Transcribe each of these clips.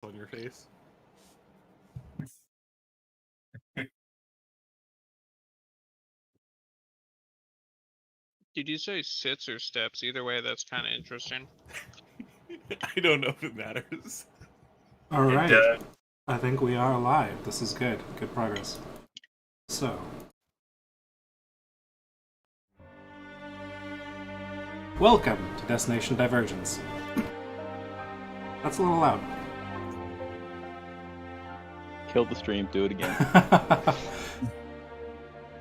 on your face. Did you say sits or steps? Either way, that's kind of interesting. I don't know if it matters. All right. does. I think we are live. This is good. Good progress. So. Welcome to Destination Divergence. That's a little loud. Killed the stream, do it again.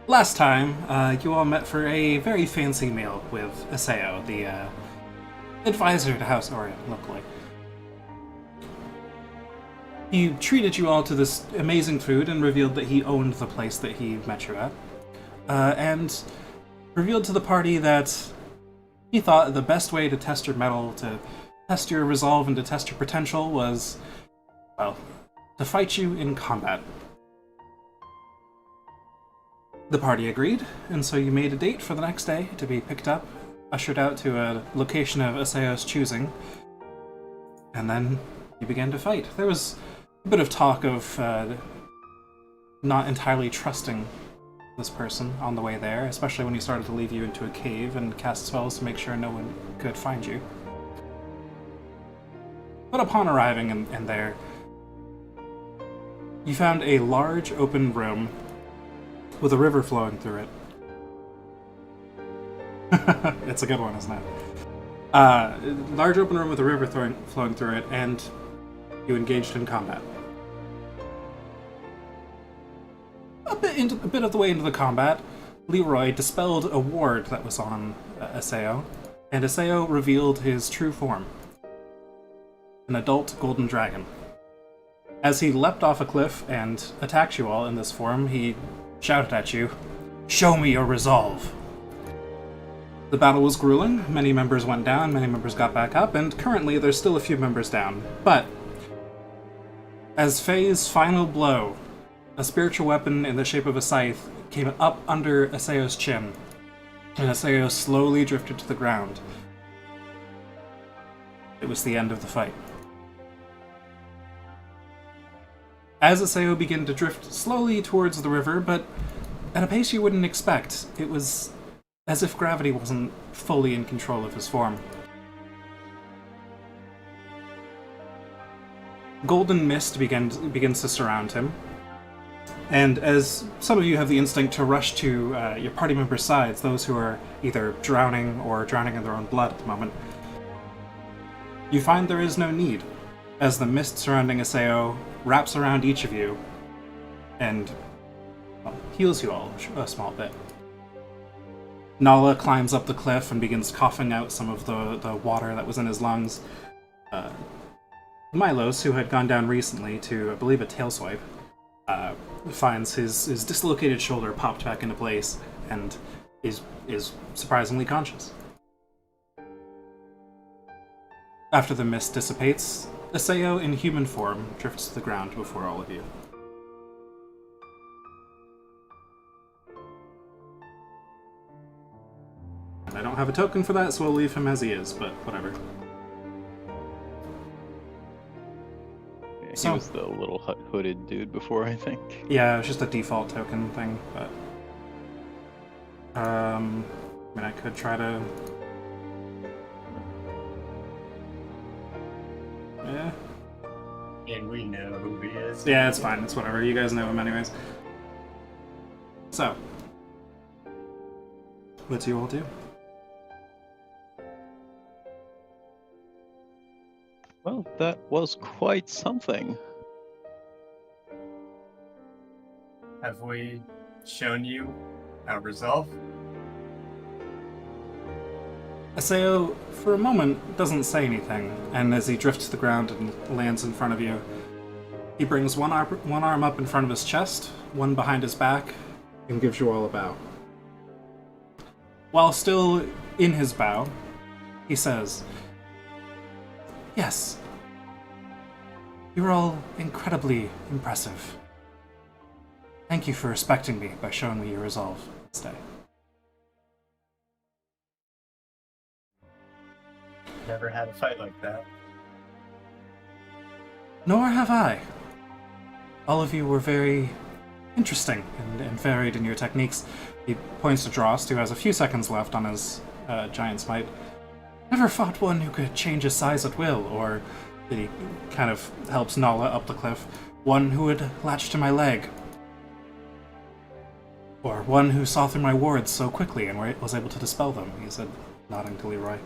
Last time, you all met for a very fancy meal with Aseo, the advisor to House Orient, locally. He treated you all to this amazing food and revealed that he owned the place that he met you at. And revealed to the party that he thought the best way to test your mettle, to test your resolve, and to test your potential was, well, to fight you in combat. The party agreed, and so you made a date for the next day to be picked up, ushered out to a location of Aseo's choosing, and then you began to fight. There was a bit of talk of not entirely trusting this person on the way there, especially when he started to leave you into a cave and cast spells to make sure no one could find you. But upon arriving in there, you found a large open room with a river flowing through it. It's a good one, isn't it? Large open room with a river flowing through it, and you engaged in combat. A bit of the way into the combat, Leroy dispelled a ward that was on Aseo, and Aseo revealed his true form. An adult golden dragon. As he leapt off a cliff and attacked you all in this form, he shouted at you, "Show me your resolve!" The battle was grueling, many members went down, many members got back up, and currently there's still a few members down. But, as Faye's final blow, a spiritual weapon in the shape of a scythe came up under Aseo's chin, and Aseo slowly drifted to the ground. It was the end of the fight. As Aseo began to drift slowly towards the river, but at a pace you wouldn't expect, it was as if gravity wasn't fully in control of his form. Golden mist begins to surround him, and as some of you have the instinct to rush to your party members' sides, those who are either drowning or drowning in their own blood at the moment, you find there is no need, as the mist surrounding Aseo wraps around each of you and, well, heals you all a small bit. Nala climbs up the cliff and begins coughing out some of the water that was in his lungs. Milos, who had gone down recently to, I believe, a tail swipe, finds his dislocated shoulder popped back into place and is surprisingly conscious. After the mist dissipates, Aseo in human form drifts to the ground before all of you. And I don't have a token for that, so I'll leave him as he is, but whatever. Yeah, he So- was the little hooded dude before, I think. Yeah, it's just a default token thing, but... I mean, I could try to... Yeah. And we know who he is. Yeah, it's fine. It's whatever. You guys know him anyways. So. What do you all do? Well, that was quite something. Have we shown you our resolve? Aseo, for a moment, doesn't say anything, and as he drifts to the ground and lands in front of you, he brings one arm up in front of his chest, one behind his back, and gives you all a bow. While still in his bow, he says, "Yes, you're all incredibly impressive. Thank you for respecting me by showing me your resolve this day." Never had a fight like that. Nor have I. All of you were very interesting and varied in your techniques. He points to Drost, who has a few seconds left on his giant smite. Never fought one who could change his size at will, or he kind of helps Nala up the cliff. One who would latch to my leg. Or one who saw through my wards so quickly and was able to dispel them, he said, nodding to Leroy.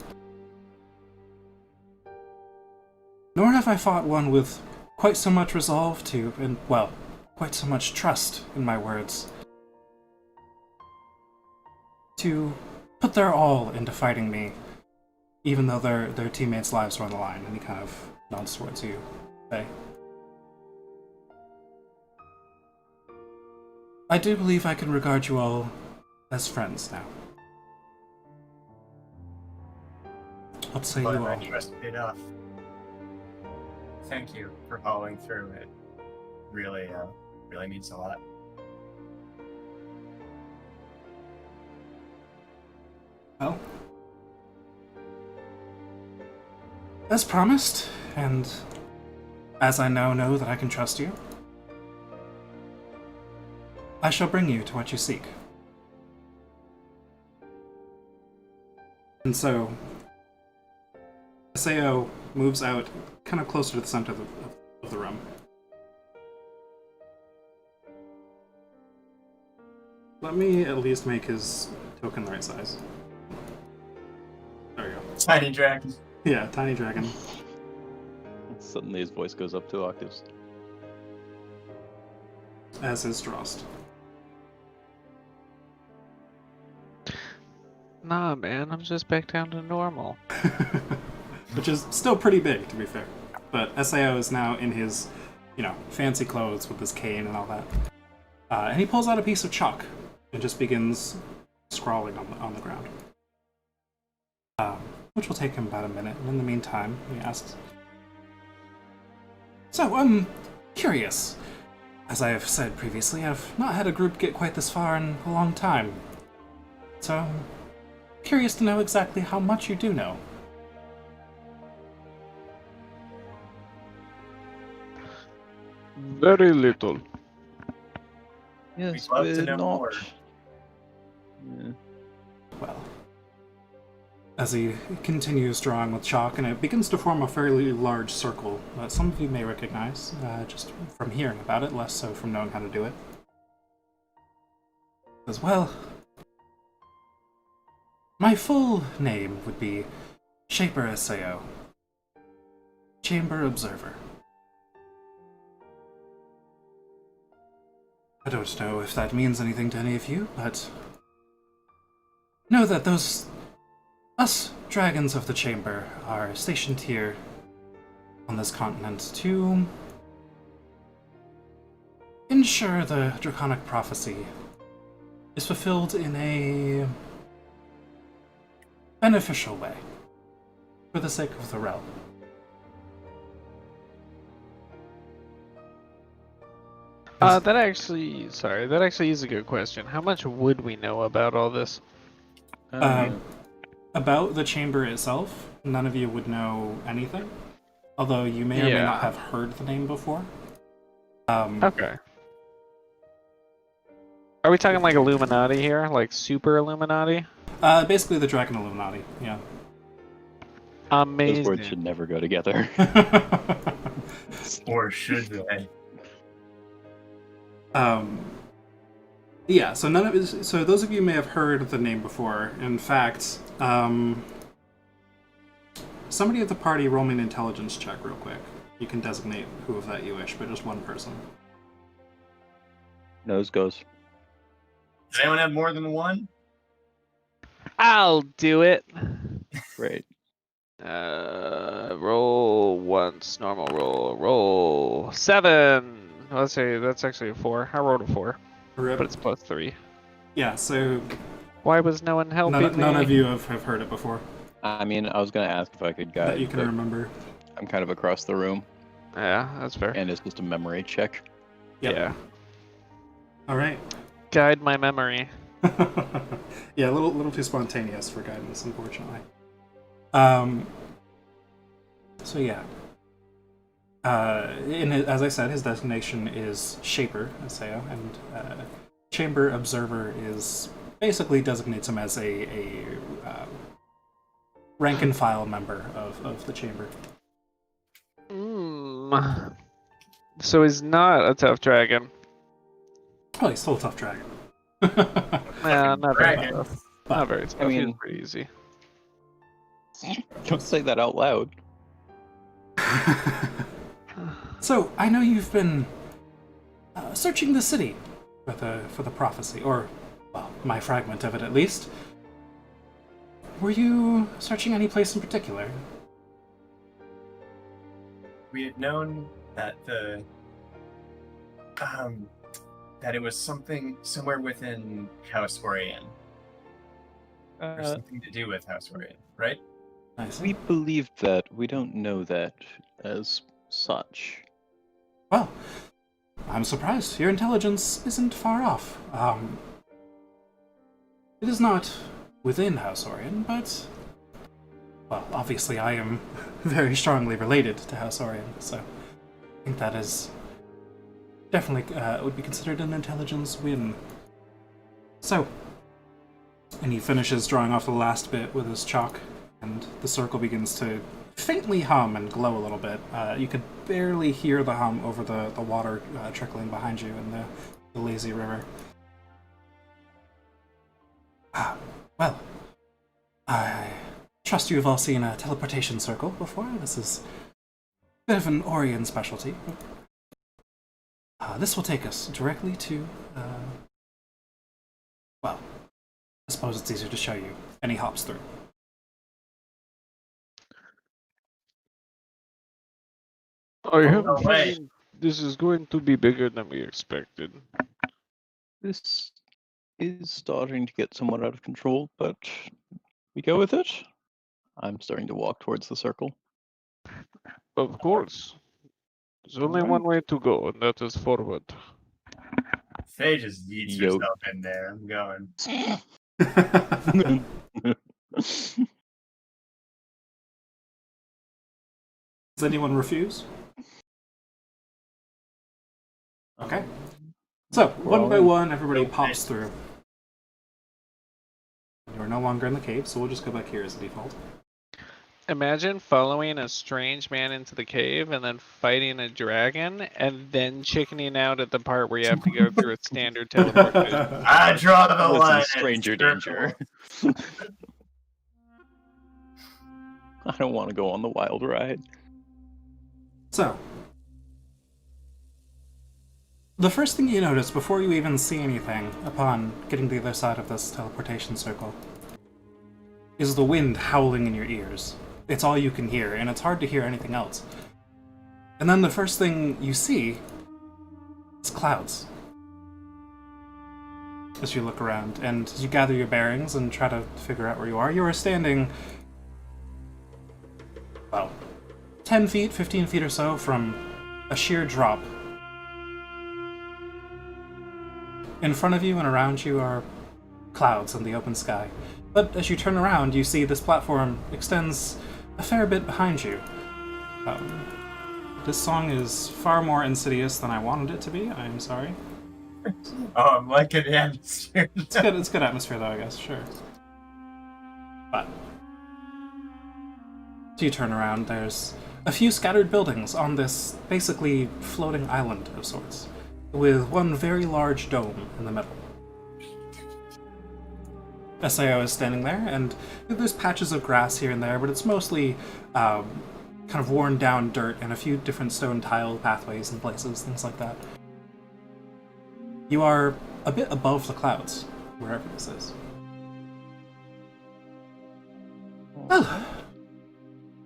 Nor have I fought one with quite so much resolve to, and, well, quite so much trust in my words. To put their all into fighting me, even though their teammates' lives were on the line, and he kind of nods towards you, Faye. I do believe I can regard you all as friends now. I'll say But you my all. trust paid off. Thank you for following through. It really means a lot. Well, as promised, and as I now know that I can trust you, I shall bring you to what you seek. And so, Sao moves out kind of closer to the center of the room. Let me at least make his token the right size. There we go. Tiny dragon. Yeah, tiny dragon. Suddenly his voice goes up 2 octaves. As is Drost. Nah, man, I'm just back down to normal. Which is still pretty big, to be fair. But Sao is now in his, fancy clothes with his cane and all that. And he pulls out a piece of chalk and just begins scrawling on the ground. Which will take him about a minute. And in the meantime, he asks, So, I'm curious. As I have said previously, I've not had a group get quite this far in a long time. So, I'm curious to know exactly how much you do know. Very little. Yes, We'd love to we're know not. more. Yeah. Well, as he continues drawing with chalk, and it begins to form a fairly large circle that some of you may recognize, just from hearing about it, less so from knowing how to do it. As well, my full name would be Shaper Sao, Chamber Observer. I don't know if that means anything to any of you, but know that us dragons of the Chamber are stationed here on this continent to ensure the draconic prophecy is fulfilled in a beneficial way, for the sake of the realm. That actually is a good question. How much would we know about all this? About the chamber itself, none of you would know anything, although you may or may not Yeah. have heard the name before. Okay. Are we talking like Illuminati here? Like super Illuminati? Basically the Dragon Illuminati, yeah. Those Amazing. words should never go together. Or should they? Yeah, so those of you may have heard the name before. In fact, somebody at the party roll me an intelligence check real quick. You can designate who of that you wish, but just one person. Nose goes. Does anyone have more than one? I'll do it. Great. Roll once. Normal roll. Roll 7. Let's say that's actually a 4. I rolled a 4, Rip. but it's plus 3. Yeah, so Why was no one helping me? none of you have heard it before I mean, I was gonna ask if I could guide, that you can but remember. I'm kind of across the room, Yeah, that's fair. and it's just a memory check. Yep. Yeah. All right. Guide my memory. Yeah, a little too spontaneous for guidance, unfortunately. So yeah. As I said, his designation is Shaper, Aseo, and Chamber Observer is basically designates him as a rank and file member of the chamber. So he's not a tough dragon. Oh, he's still a tough dragon. Nah, not very dragon. tough. Not very tough. I He's mean- pretty easy. Don't say that out loud. So I know you've been searching the city for the prophecy, or well, my fragment of it at least. Were you searching any place in particular? We had known that that it was something somewhere within House Orion, or something to do with House Orion, right? Nice. We believed that. We don't know that as such. Well, I'm surprised. Your intelligence isn't far off. It is not within House Orion, but well, obviously I am very strongly related to House Orion, so I think that is definitely would be considered an intelligence win. So, and he finishes drawing off the last bit with his chalk, and the circle begins to faintly hum and glow a little bit. You could barely hear the hum over the water trickling behind you in the lazy river. Well, I trust you have all seen a teleportation circle before. This is a bit of an Orion specialty. This will take us directly to, well, I suppose it's easier to show you. And he hops through. I have no a way. feeling this is going to be bigger than we expected. This is starting to get somewhat out of control, but we go with it. I'm starting to walk towards the circle. Of course. There's only one way to go, and that is forward. Faye just yeets Yo. herself in there. I'm going. Does anyone refuse? Okay. So, one by one, everybody pops through. You are no longer in the cave, so we'll just go back here as the default. Imagine following a strange man into the cave and then fighting a dragon and then chickening out at the part where you have to go through a standard teleportation. I draw the This line. is stranger at danger. circle. I don't want to go on the wild ride. So, the first thing you notice before you even see anything upon getting to the other side of this teleportation circle is the wind howling in your ears. It's all you can hear, and it's hard to hear anything else. And then the first thing you see is clouds. As you look around, and as you gather your bearings and try to figure out where you are standing, well, 10 feet, 15 feet or so from a sheer drop. In front of you and around you are clouds in the open sky. But as you turn around, you see this platform extends a fair bit behind you. This song is far more insidious than I wanted it to be, I am sorry. Oh, I'm liking the atmosphere. It's good atmosphere though, I guess, sure. But so you turn around, there's a few scattered buildings on this basically floating island of sorts, with one very large dome in the middle. Sao is standing there, and there's patches of grass here and there, but it's mostly kind of worn down dirt and a few different stone tile pathways in places, things like that. You are a bit above the clouds, wherever this is. Well,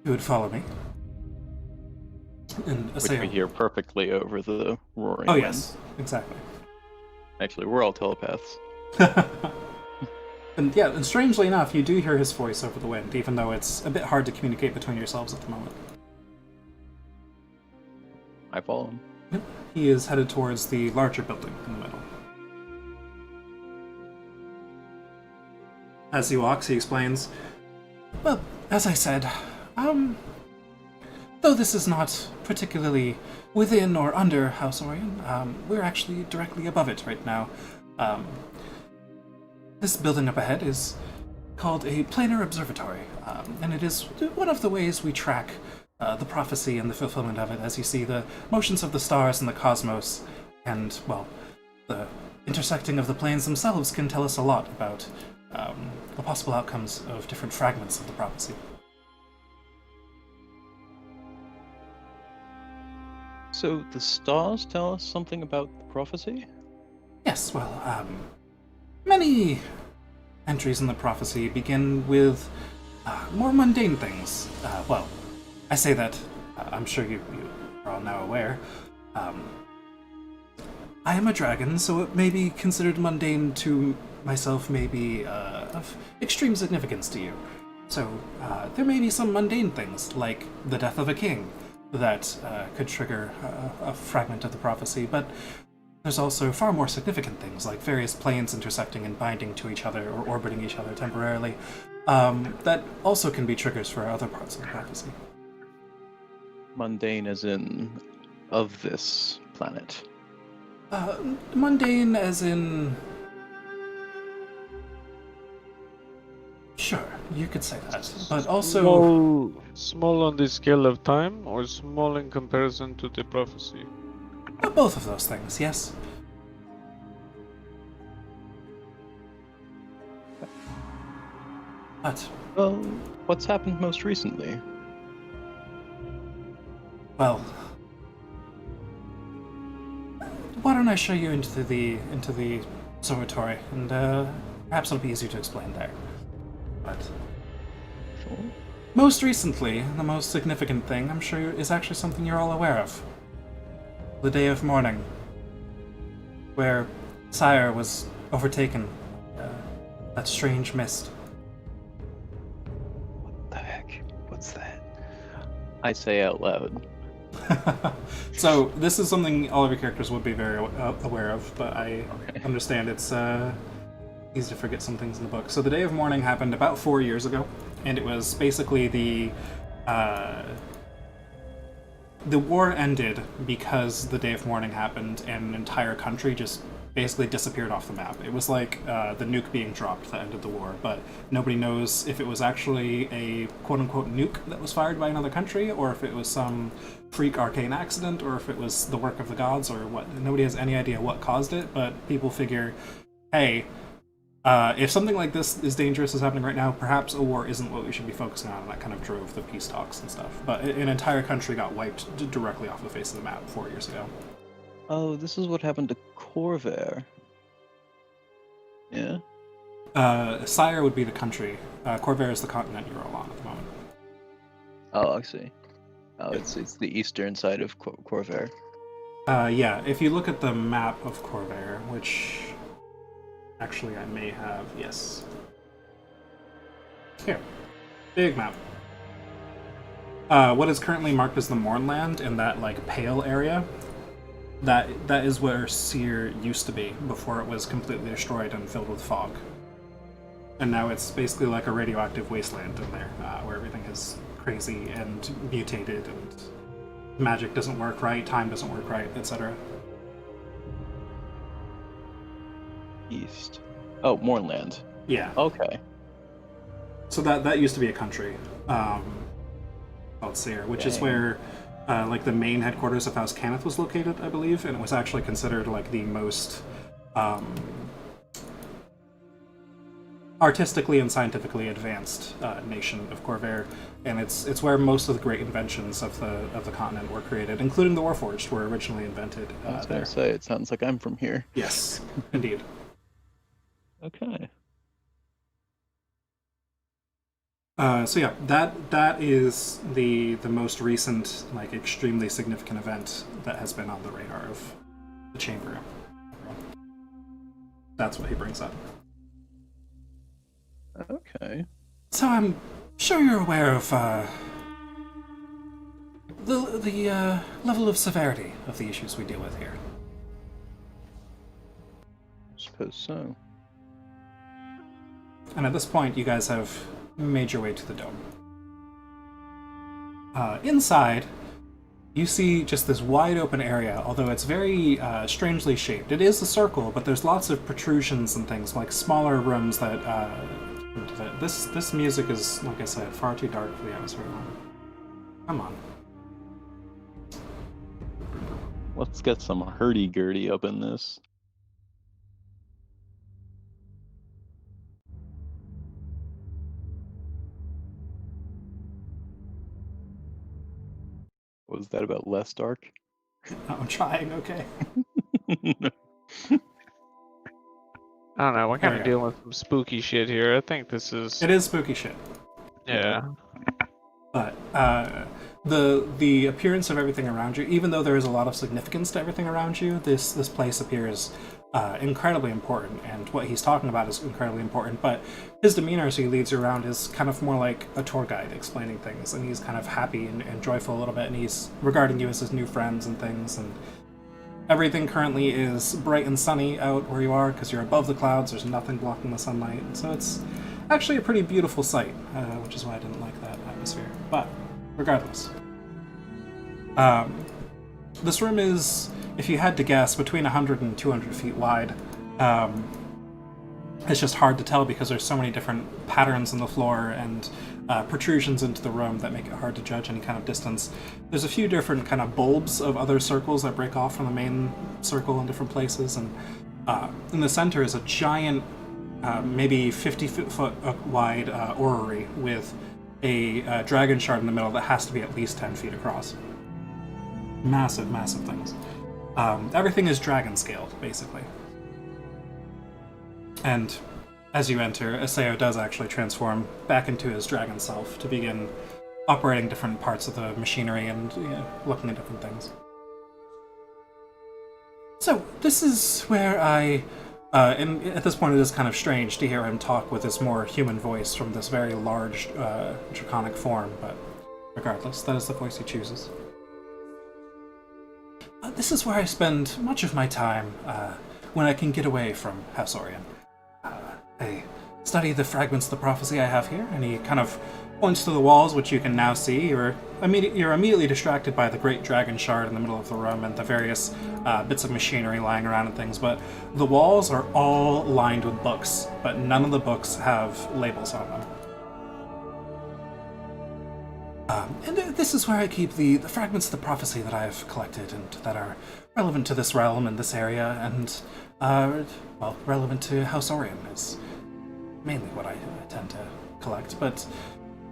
you would follow me. And Which Sao. we hear perfectly over the roaring Oh wind. yes, exactly. Actually, we're all telepaths. And yeah, and strangely enough, you do hear his voice over the wind, even though it's a bit hard to communicate between yourselves at the moment. I follow him. He is headed towards the larger building in the middle. As he walks, he explains, well, as I said, though this is not particularly within or under House Orion, we're actually directly above it right now. This building up ahead is called a planar observatory, and it is one of the ways we track the prophecy and the fulfillment of it. As you see, the motions of the stars and the cosmos, and, well, the intersecting of the planes themselves can tell us a lot about the possible outcomes of different fragments of the prophecy. So the stars tell us something about the prophecy? Yes, well, many entries in the prophecy begin with more mundane things. Well, I say that, I'm sure you are all now aware. I am a dragon, so it may be considered mundane to myself, may be of extreme significance to you. So, there may be some mundane things, like the death of a king, that could trigger a fragment of the prophecy, but there's also far more significant things, like various planes intersecting and binding to each other or orbiting each other temporarily, that also can be triggers for other parts of the prophecy. Mundane as in of this planet. Mundane as in... Sure, you could say that, but also... Small on the scale of time, or small in comparison to the prophecy? Both of those things, yes. But, Well, what's happened most recently? well... Why don't I show you into the observatory, and perhaps it'll be easier to explain there. But Sure. most recently, the most significant thing, I'm sure, is actually something you're all aware of. The day of mourning, where Sire was overtaken. That strange mist. What the heck? What's that? I say out loud. So this is something all of your characters would be very aware of, but I understand it's easy to forget some things in the book. So the Day of Mourning happened about 4 years ago, and it was basically the war ended because the Day of Mourning happened, and an entire country just basically disappeared off the map. It was like the nuke being dropped that ended the war, but nobody knows if it was actually a quote-unquote nuke that was fired by another country, or if it was some freak arcane accident, or if it was the work of the gods, or what. Nobody has any idea what caused it, but people figure, hey, if something like this is dangerous as happening right now, perhaps a war isn't what we should be focusing on, and that kind of drove the peace talks and stuff. But an entire country got wiped directly off the face of the map 4 years ago. Oh, this is what happened to Corvair. Yeah? Sire would be the country. Corvair is the continent you're all on at the moment. Oh, I see. Oh, it's the eastern side of Corvair. Yeah, if you look at the map of Corvair, which actually I may have, yes. Here, big map. What is currently marked as the Mournland in that like pale area, that is where Seer used to be before it was completely destroyed and filled with fog. And now it's basically like a radioactive wasteland in there, where everything is crazy and mutated, and magic doesn't work right, time doesn't work right, etc. East. Oh, Mournland. Yeah. Okay. So that used to be a country called Seer, which is where like the main headquarters of House Cannith was located, I believe, and it was actually considered like the most artistically and scientifically advanced nation of Corvair, and it's where most of the great inventions of the continent were created, including the Warforged were originally invented. I was there. gonna say, it sounds like I'm from here. Yes, indeed. Okay. So yeah, that is the most recent, like, extremely significant event that has been on the radar of the Chamber. That's what he brings up. Okay. So I'm sure you're aware of the level of severity of the issues we deal with here. I suppose so. And at this point, you guys have made your way to the dome. Inside, you see just this wide open area, although it's very strangely shaped. It is a circle, but there's lots of protrusions and things, like smaller rooms that... This music is, like I said, far too dark for the atmosphere. Come on. Let's get some hurdy-gurdy up in this. Was that about less dark? I'm trying, okay. I don't know. We're There kind we of go. dealing with some spooky shit here. I think this is. It is spooky shit. Yeah. But the appearance of everything around you, even though there is a lot of significance to everything around you, this place appears incredibly important, and what he's talking about is incredibly important. But his demeanor as he leads you around is kind of more like a tour guide explaining things, and he's kind of happy and joyful a little bit, and he's regarding you as his new friends and things. And everything currently is bright and sunny out where you are because you're above the clouds. There's nothing blocking the sunlight, so it's actually a pretty beautiful sight, which is why I didn't like that atmosphere. But regardless, this room is, if you had to guess, between 100 and 200 feet wide. It's just hard to tell because there's so many different patterns in the floor and protrusions into the room that make it hard to judge any kind of distance. There's a few different kind of bulbs of other circles that break off from the main circle in different places, and in the center is a giant, maybe 50-foot wide orrery with a dragon shard in the middle that has to be at least 10 feet across. Massive, massive things. Everything is dragon scaled, basically. And as you enter, Aseo does actually transform back into his dragon self to begin operating different parts of the machinery and looking at different things. So, this is where and at this point it is kind of strange to hear him talk with his more human voice from this very large, draconic form, but regardless, that is the voice he chooses. This is where I spend much of my time when I can get away from House Orion. I study the fragments of the prophecy I have here, and he kind of points to the walls, which you can now see. You're immediately distracted by the great dragon shard in the middle of the room and the various bits of machinery lying around and things, but the walls are all lined with books, but none of the books have labels on them. And this is where I keep the fragments of the prophecy that I've collected and that are relevant to this realm and this area, and, well, relevant to House Orion is mainly what I tend to collect. But,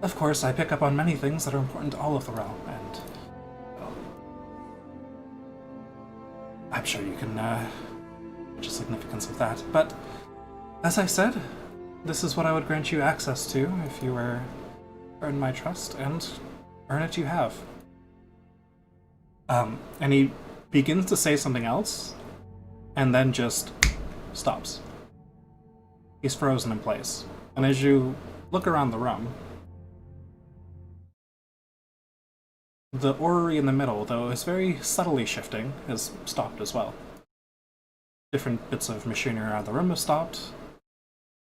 of course, I pick up on many things that are important to all of the realm, and, well, I'm sure you can judge the significance of that. But, as I said, this is what I would grant you access to if you were earn my trust, and earn it you have. And he begins to say something else, and then just stops. He's frozen in place. And as you look around the room, the orrery in the middle, though is very subtly shifting, has stopped as well. Different bits of machinery around the room have stopped.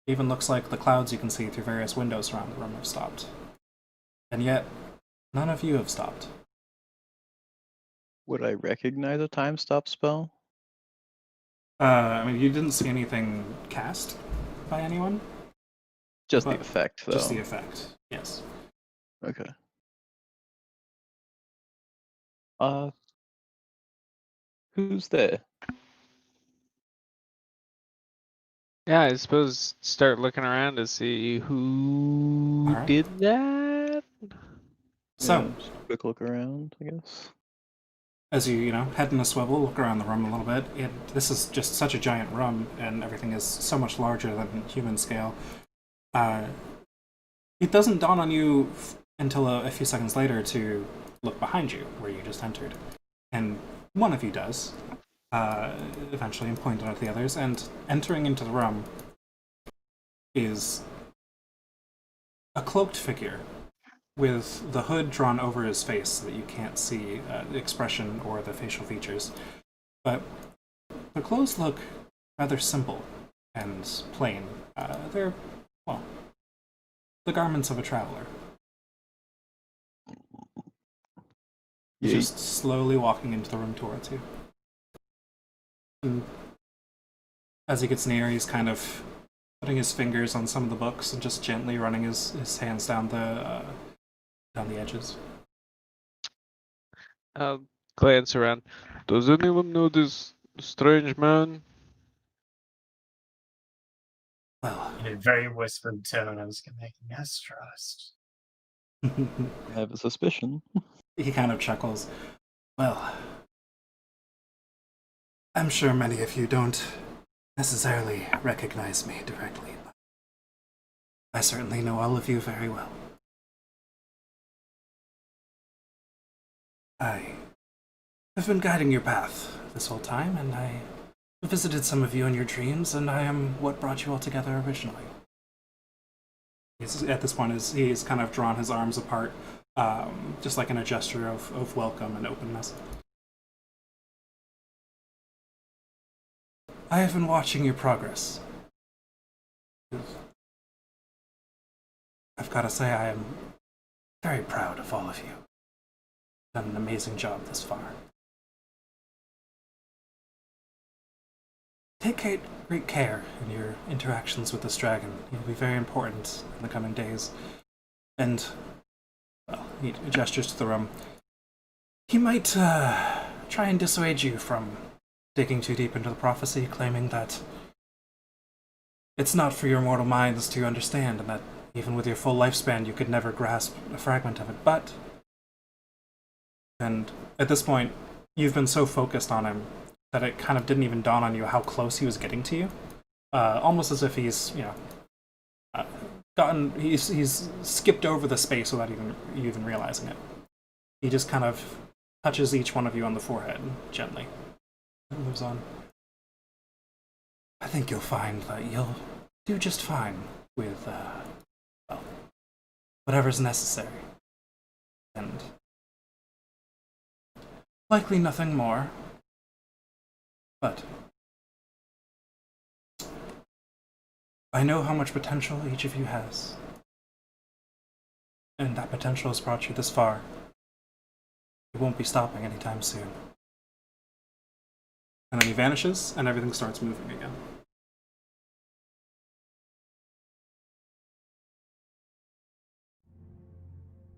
It even looks like the clouds you can see through various windows around the room have stopped. And yet, none of you have stopped. Would I recognize a time stop spell? I mean, you didn't see anything cast by anyone? Just the But effect, though. Just the effect, yes. Okay. Who's there? Yeah, I suppose start looking around to see who Alright. did that. So, Yeah, just a quick look around, I guess. as you, head in a swivel, look around the room a little bit, this is just such a giant room, and everything is so much larger than human scale. It doesn't dawn on you until a few seconds later to look behind you, where you just entered. And one of you does, eventually, and point out the others, and entering into the room is a cloaked figure with the hood drawn over his face so that you can't see the expression or the facial features. But the clothes look rather simple and plain. They're, well, the garments of a traveler. He's Yeet. just slowly walking into the room towards you. And as he gets near, he's kind of putting his fingers on some of the books and just gently running his hands down the edges. I'll glance around. Does anyone know this strange man? Well, In a very whispered tone, I was going to make yes, trust. I have a suspicion. he kind of chuckles. Well, I'm sure many of you don't necessarily recognize me directly, but I certainly know all of you very well. I have been guiding your path this whole time, and I visited some of you in your dreams, and I am what brought you all together originally. At this point, he's kind of drawn his arms apart, just like in a gesture of welcome and openness. I have been watching your progress. I've got to say, I am very proud of all of you. Done an amazing job this far. Take great care in your interactions with this dragon. It'll be very important in the coming days. And, well, he gestures to the room. He might try and dissuade you from digging too deep into the prophecy, claiming that it's not for your mortal minds to understand, and that even with your full lifespan you could never grasp a fragment of it. But, and at this point, you've been so focused on him that it kind of didn't even dawn on you how close he was getting to you. Almost as if he's, he's skipped over the space without you even realizing it. He just kind of touches each one of you on the forehead gently. And moves on. I think you'll find that you'll do just fine with, well, whatever's necessary. And likely nothing more. But I know how much potential each of you has. And that potential has brought you this far. It won't be stopping anytime soon. And then he vanishes, and everything starts moving again.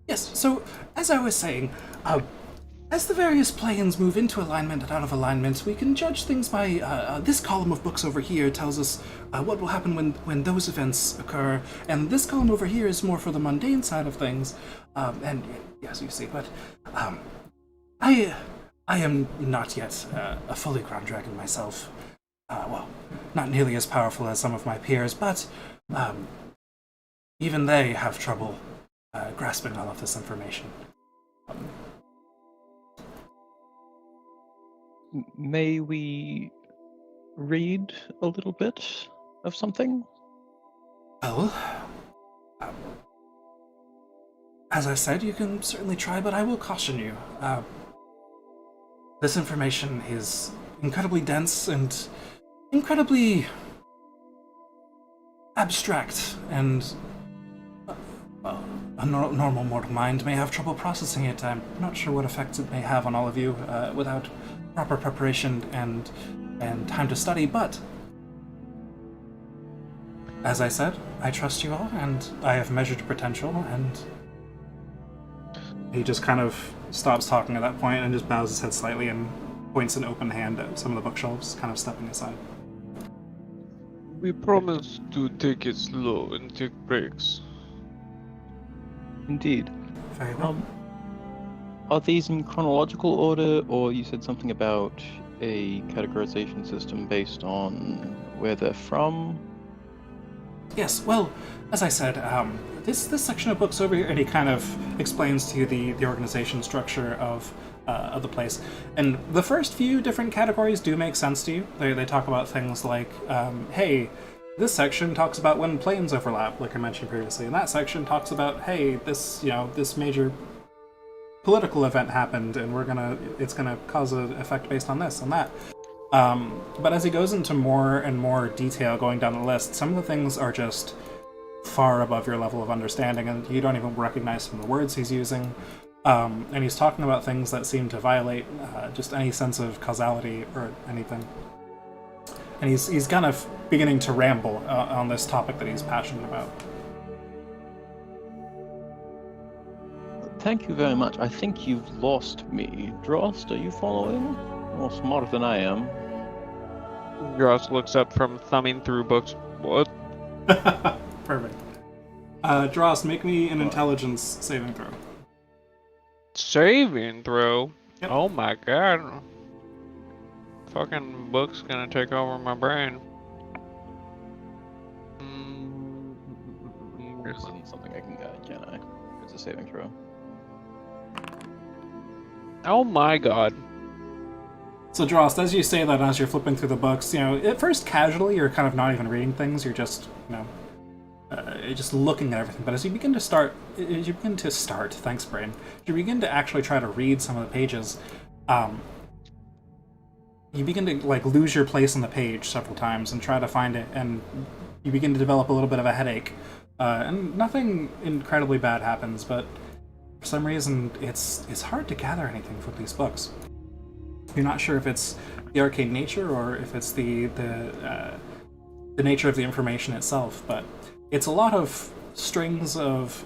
Yes, so, as I was saying, as the various planes move into alignment and out of alignment, we can judge things by this column of books over here tells us what will happen when those events occur, and this column over here is more for the mundane side of things. And yes, you see, but I am not yet a fully ground dragon myself. Well, not nearly as powerful as some of my peers, but even they have trouble grasping all of this information. May we read a little bit of something? Well, as I said, you can certainly try, but I will caution you. This information is incredibly dense and incredibly abstract, and well, a normal mortal mind may have trouble processing it. I'm not sure what effects it may have on all of you without proper preparation and time to study, but as I said, I trust you all, and I have measured your potential, and he just kind of stops talking at that point and just bows his head slightly and points an open hand at some of the bookshelves, kind of stepping aside. We promise to take it slow and take breaks. Indeed. Very well. Are these in chronological order, or you said something about a categorization system based on where they're from? Yes, well, as I said, this section of books over here, and he kind of explains to you the organization structure of the place. And the first few different categories do make sense to you. They talk about things like, hey, this section talks about when planes overlap, like I mentioned previously, and that section talks about, hey, this major political event happened, and it's gonna cause an effect based on this and that. But as he goes into more and more detail going down the list, some of the things are just far above your level of understanding, and you don't even recognize some of the words he's using. And he's talking about things that seem to violate just any sense of causality or anything. And he's kind of beginning to ramble on this topic that he's passionate about. Thank you very much. I think you've lost me. Drost, are you following? More smarter than I am. Dross looks up from thumbing through books. What? Perfect. Dross, make me an intelligence saving throw. Saving throw? Yep. Oh my god. Fucking book's gonna take over my brain. This isn't something I can guide, can I? It's a saving throw. Oh my god. So, Drost, as you say that, as you're flipping through the books, at first casually, you're kind of not even reading things. You're just, just looking at everything. But as you begin to thanks, brain. As you begin to actually try to read some of the pages, you begin to lose your place on the page several times and try to find it, and you begin to develop a little bit of a headache. And nothing incredibly bad happens, but for some reason, it's hard to gather anything from these books. You're not sure if it's the arcane nature or if it's the nature of the information itself, but it's a lot of strings of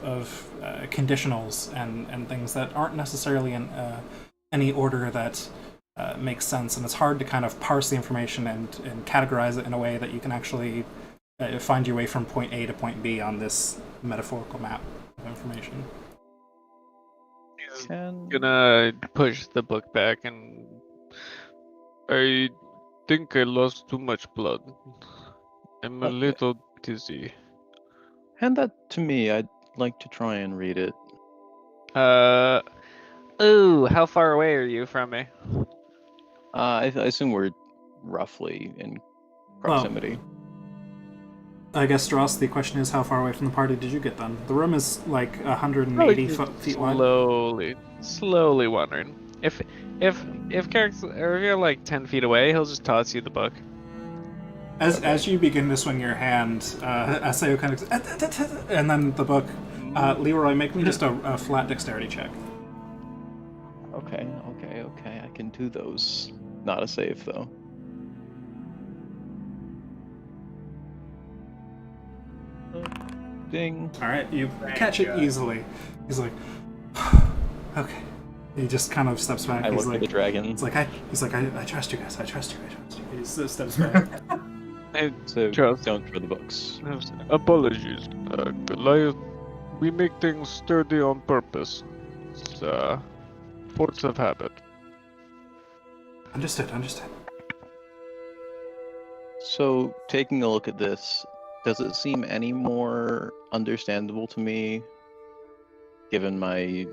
conditionals and things that aren't necessarily in any order that makes sense, and it's hard to kind of parse the information and categorize it in a way that you can actually find your way from point A to point B on this metaphorical map of information. Gonna push the book back, and I think I lost too much blood. I'm a little dizzy. Hand that to me. I'd like to try and read it. Ooh, how far away are you from me? I assume we're roughly in proximity. I guess, Dross, the question is, how far away from the party did you get then? The room is like 180 feet wide. Slowly wandering. If Carrick's, or if you're like 10 feet away, he'll just toss you the book. As you begin to swing your hand, Aseo kind of, and then the book. Leroy, make me just a flat dexterity check. Okay. I can do those. Not a save though. Ding. All right, you catch it easily. He's like, okay. He just kind of steps back. I He's look like, at the dragon. I trust you guys. I trust you. He steps back. So Trust. don't throw the books. Apologies, Goliath. We make things sturdy on purpose. It's force of habit. Understood. So taking a look at this, does it seem any more understandable to me, given my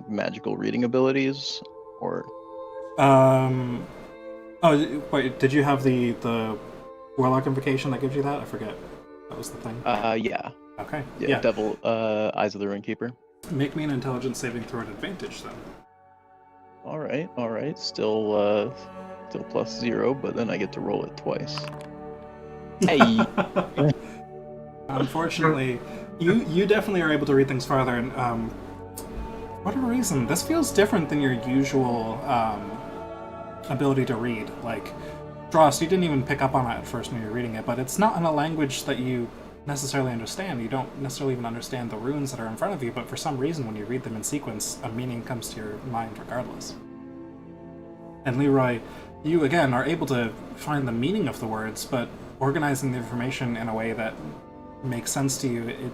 magical reading abilities, or? Oh wait, did you have the warlock invocation that gives you that? I forget. That was the thing. Yeah. Okay. Yeah. Devil, Eyes of the Runekeeper. Make me an intelligence saving throw at advantage then. All right. Still +0, but then I get to roll it twice. Hey. Unfortunately, you definitely are able to read things farther, and whatever reason, this feels different than your usual ability to read. Like, Dross, you didn't even pick up on it at first when you were reading it, but it's not in a language that you necessarily understand. You don't necessarily even understand the runes that are in front of you, but for some reason, when you read them in sequence, a meaning comes to your mind regardless. And Leroy, you again are able to find the meaning of the words, but organizing the information in a way that makes sense to you,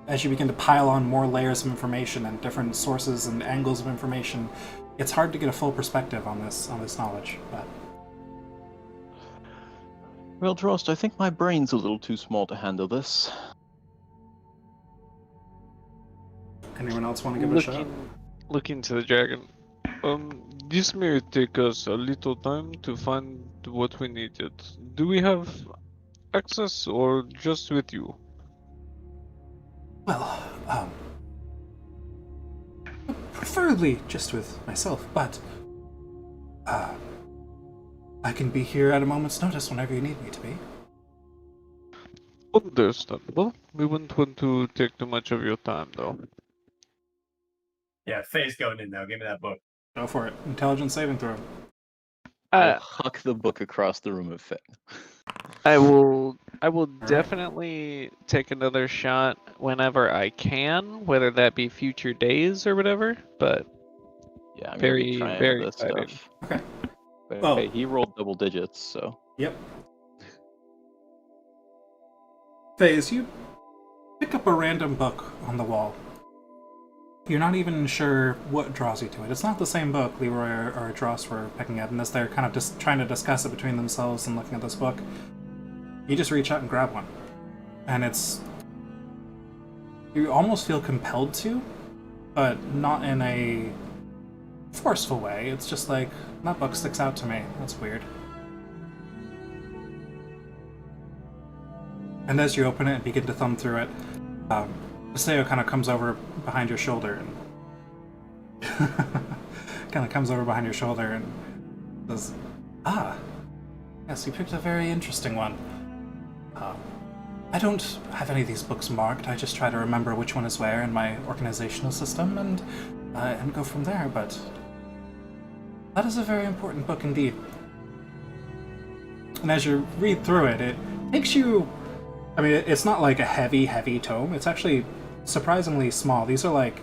as you begin to pile on more layers of information and different sources and angles of information, it's hard to get a full perspective on this knowledge. But Well, Drost, I think my brain's a little too small to handle this. anyone else want to give it a shot? Looking to the dragon. This may take us a little time to find what we needed. Do we have access, or just with you? Well, preferably just with myself, but I can be here at a moment's notice whenever you need me to be. Understandable. We wouldn't want to take too much of your time, though. Yeah, Faye's going in now. Give me that book. Go for it. Intelligence saving throw. I'll Uh, huck the book across the room at Faye. I will right. definitely take another shot whenever I can, whether that be future days or whatever. But Yeah, I'm gonna very, be trying very this excited. stuff. Okay. But Well- hey, he rolled double digits, so Yep. Phase, you pick up a random book on the wall. You're not even sure what draws you to it. It's not the same book Leroy or Dross were picking at, and as they're kind of just trying to discuss it between themselves and looking at this book, you just reach out and grab one. And it's... You almost feel compelled to, but not in a forceful way. It's just like, that book sticks out to me. That's weird. And as you open it and begin to thumb through it, Maseo kind of comes over behind your shoulder and says, "Ah, yes, you picked a very interesting one. I don't have any of these books marked. I just try to remember which one is where in my organizational system and go from there. But that is a very important book indeed." And as you read through it, it takes you. I mean, it's not like a heavy, heavy tome. It's actually surprisingly small. These are like,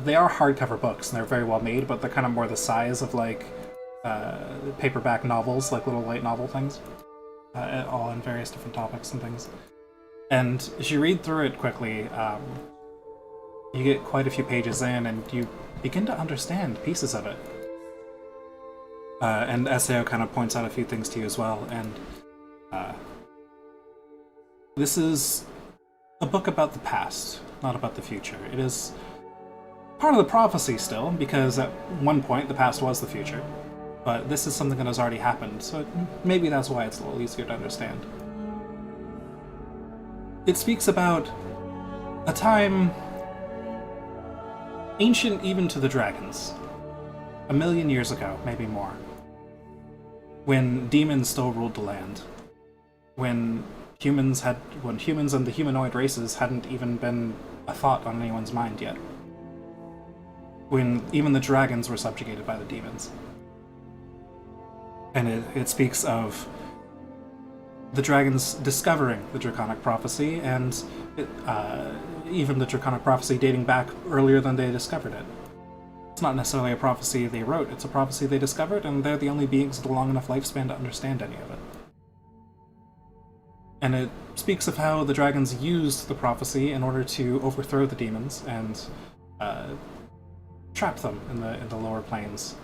they are hardcover books, and they're very well made, but they're kind of more the size of like paperback novels, like little light novel things, all on various different topics and things. And as you read through it quickly, you get quite a few pages in, and you begin to understand pieces of it. And Sao kind of points out a few things to you as well, and this is a book about the past, not about the future. It is part of the prophecy still, because at one point the past was the future. But this is something that has already happened, so maybe that's why it's a little easier to understand. It speaks about a time ancient even to the dragons, 1,000,000 years ago, maybe more, when demons still ruled the land, when humans and the humanoid races hadn't even been a thought on anyone's mind yet, when even the dragons were subjugated by the demons. And it speaks of the dragons discovering the Draconic Prophecy, and even the Draconic Prophecy dating back earlier than they discovered it. It's not necessarily a prophecy they wrote, it's a prophecy they discovered, and they're the only beings with a long enough lifespan to understand any of it. And it speaks of how the dragons used the prophecy in order to overthrow the demons and trap them in the lower planes.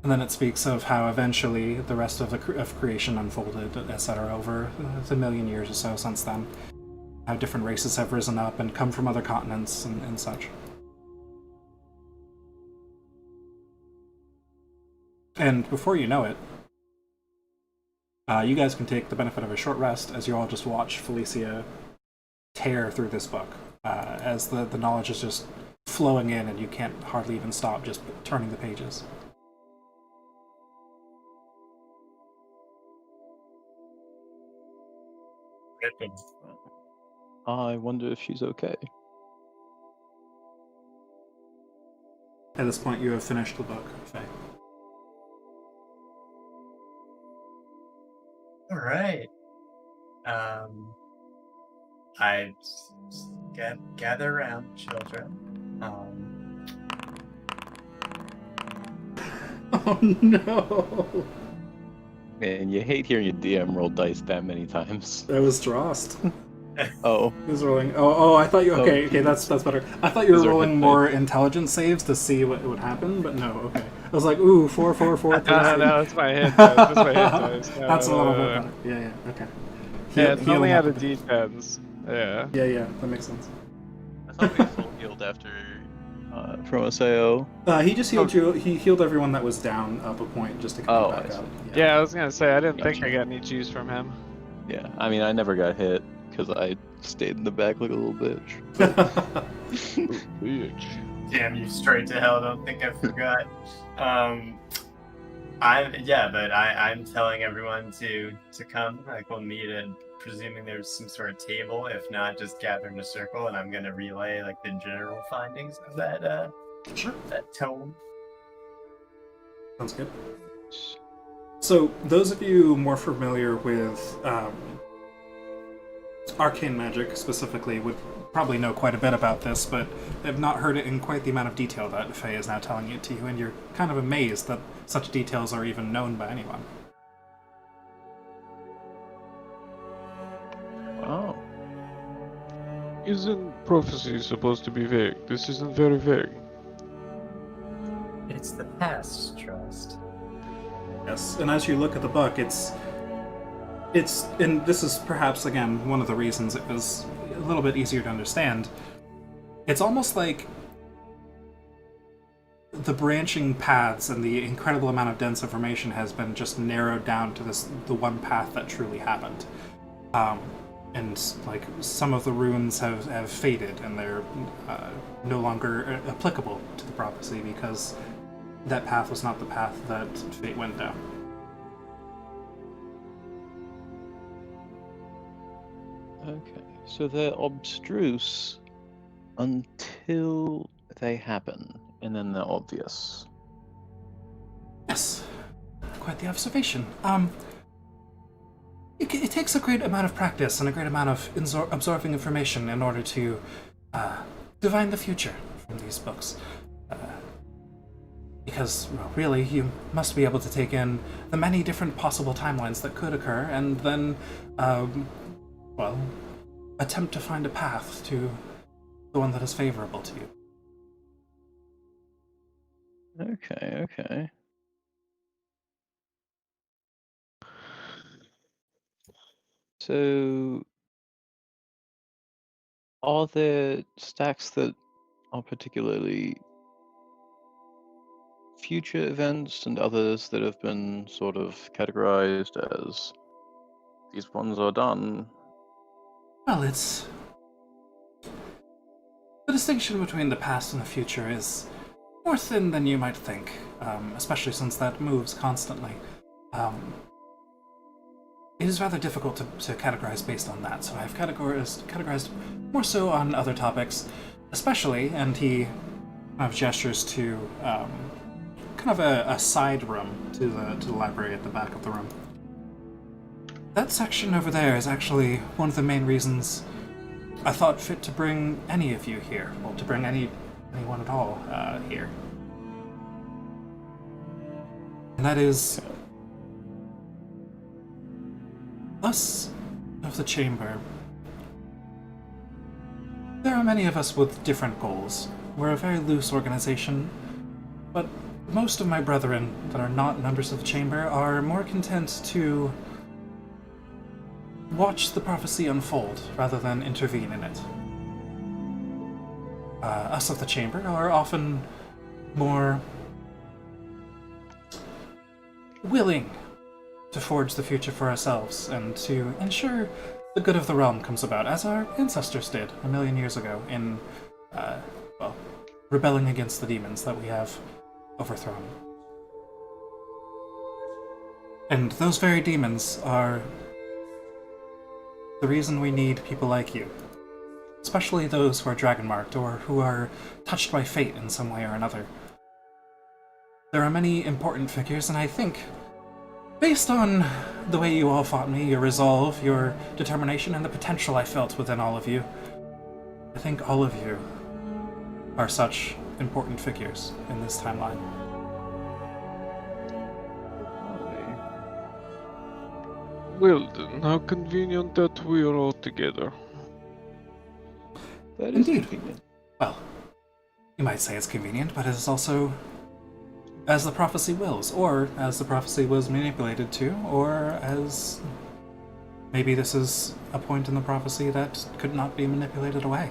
And then it speaks of how eventually the rest of creation unfolded, etc., over the 1,000,000 years or so since then. How different races have risen up and come from other continents and such. And before you know it, you guys can take the benefit of a short rest as you all just watch Felicia tear through this book, as the knowledge is just flowing in and you can't hardly even stop just turning the pages. I wonder if she's okay. At this point, you have finished the book, Faye. All right. I gather around, children. Oh no! Man, you hate hearing your DM roll dice that many times. That was Drost. Oh, He was rolling. Oh, I thought you. Okay, that's better. I thought you were These are rolling hit more intelligence saves to see what would happen, but no. Okay, I was like, ooh, 4, 4, 4. No, that's my hit dice. That's my hit dice. No, That's a no, little no, bit no. better. Yeah. Okay. Yeah, it's only out up of a bit. D10s. Yeah. Yeah, that makes sense. I thought we full healed after from Sao. He just healed you. He healed everyone that was down up a point just to come Oh, back I see. up. Yeah, I was gonna say, I didn't think Gotcha. I got any juice from him. Yeah, I mean, I never got hit because I stayed in the back like a little bitch. Bitch. Damn you straight to hell! Don't think I forgot. I'm telling everyone to come. Like we'll meet at presuming there's some sort of table. If not, just gather in a circle, and I'm gonna relay like the general findings of Sure. that tome. Sounds good. So, those of you more familiar with arcane magic specifically would probably know quite a bit about this, but have not heard it in quite the amount of detail that Faye is now telling it to you, and you're kind of amazed that such details are even known by anyone. Oh. Isn't prophecy supposed to be vague? This isn't very vague. It's the past, Trust. Yes, and as you look at the book, it's, and this is perhaps, again, one of the reasons it was a little bit easier to understand. It's almost like the branching paths and the incredible amount of dense information has been just narrowed down to the one path that truly happened. And like some of the runes have faded and they're no longer applicable to the prophecy because that path was not the path that fate went down. Okay, so they're obstruse until they happen, and then they're obvious. Yes, quite the observation. It takes a great amount of practice and a great amount of absorbing information in order to divine the future from these books. Because, well, really, you must be able to take in the many different possible timelines that could occur and then, well, attempt to find a path to the one that is favorable to you. Okay. So, are there stacks that are particularly future events and others that have been sort of categorized as these ones are done? Well, it's... The distinction between the past and the future is more thin than you might think, especially since that moves constantly. It is rather difficult to categorize based on that, so I've categorized more so on other topics, especially, and he kind of gestures to kind of a side room to the library at the back of the room. That section over there is actually one of the main reasons I thought fit to bring any of you here, well, to bring anyone at all here. And that is us of the Chamber. There are many of us with different goals. We're a very loose organization, but most of my brethren that are not members of the Chamber are more content to watch the prophecy unfold rather than intervene in it. Us of the Chamber are often more willing to forge the future for ourselves and to ensure the good of the realm comes about, as our ancestors did 1,000,000 years ago in, well, rebelling against the demons that we have overthrown. And those very demons are the reason we need people like you. Especially those who are dragon-marked or who are touched by fate in some way or another. There are many important figures, and I think, based on the way you all fought me, your resolve, your determination, and the potential I felt within all of you, I think all of you are such important figures in this timeline. Well then, how convenient that we are all together. That is Indeed. convenient. Well, you might say it's convenient, but it is also as the prophecy wills, or as the prophecy was manipulated to, or as maybe this is a point in the prophecy that could not be manipulated away.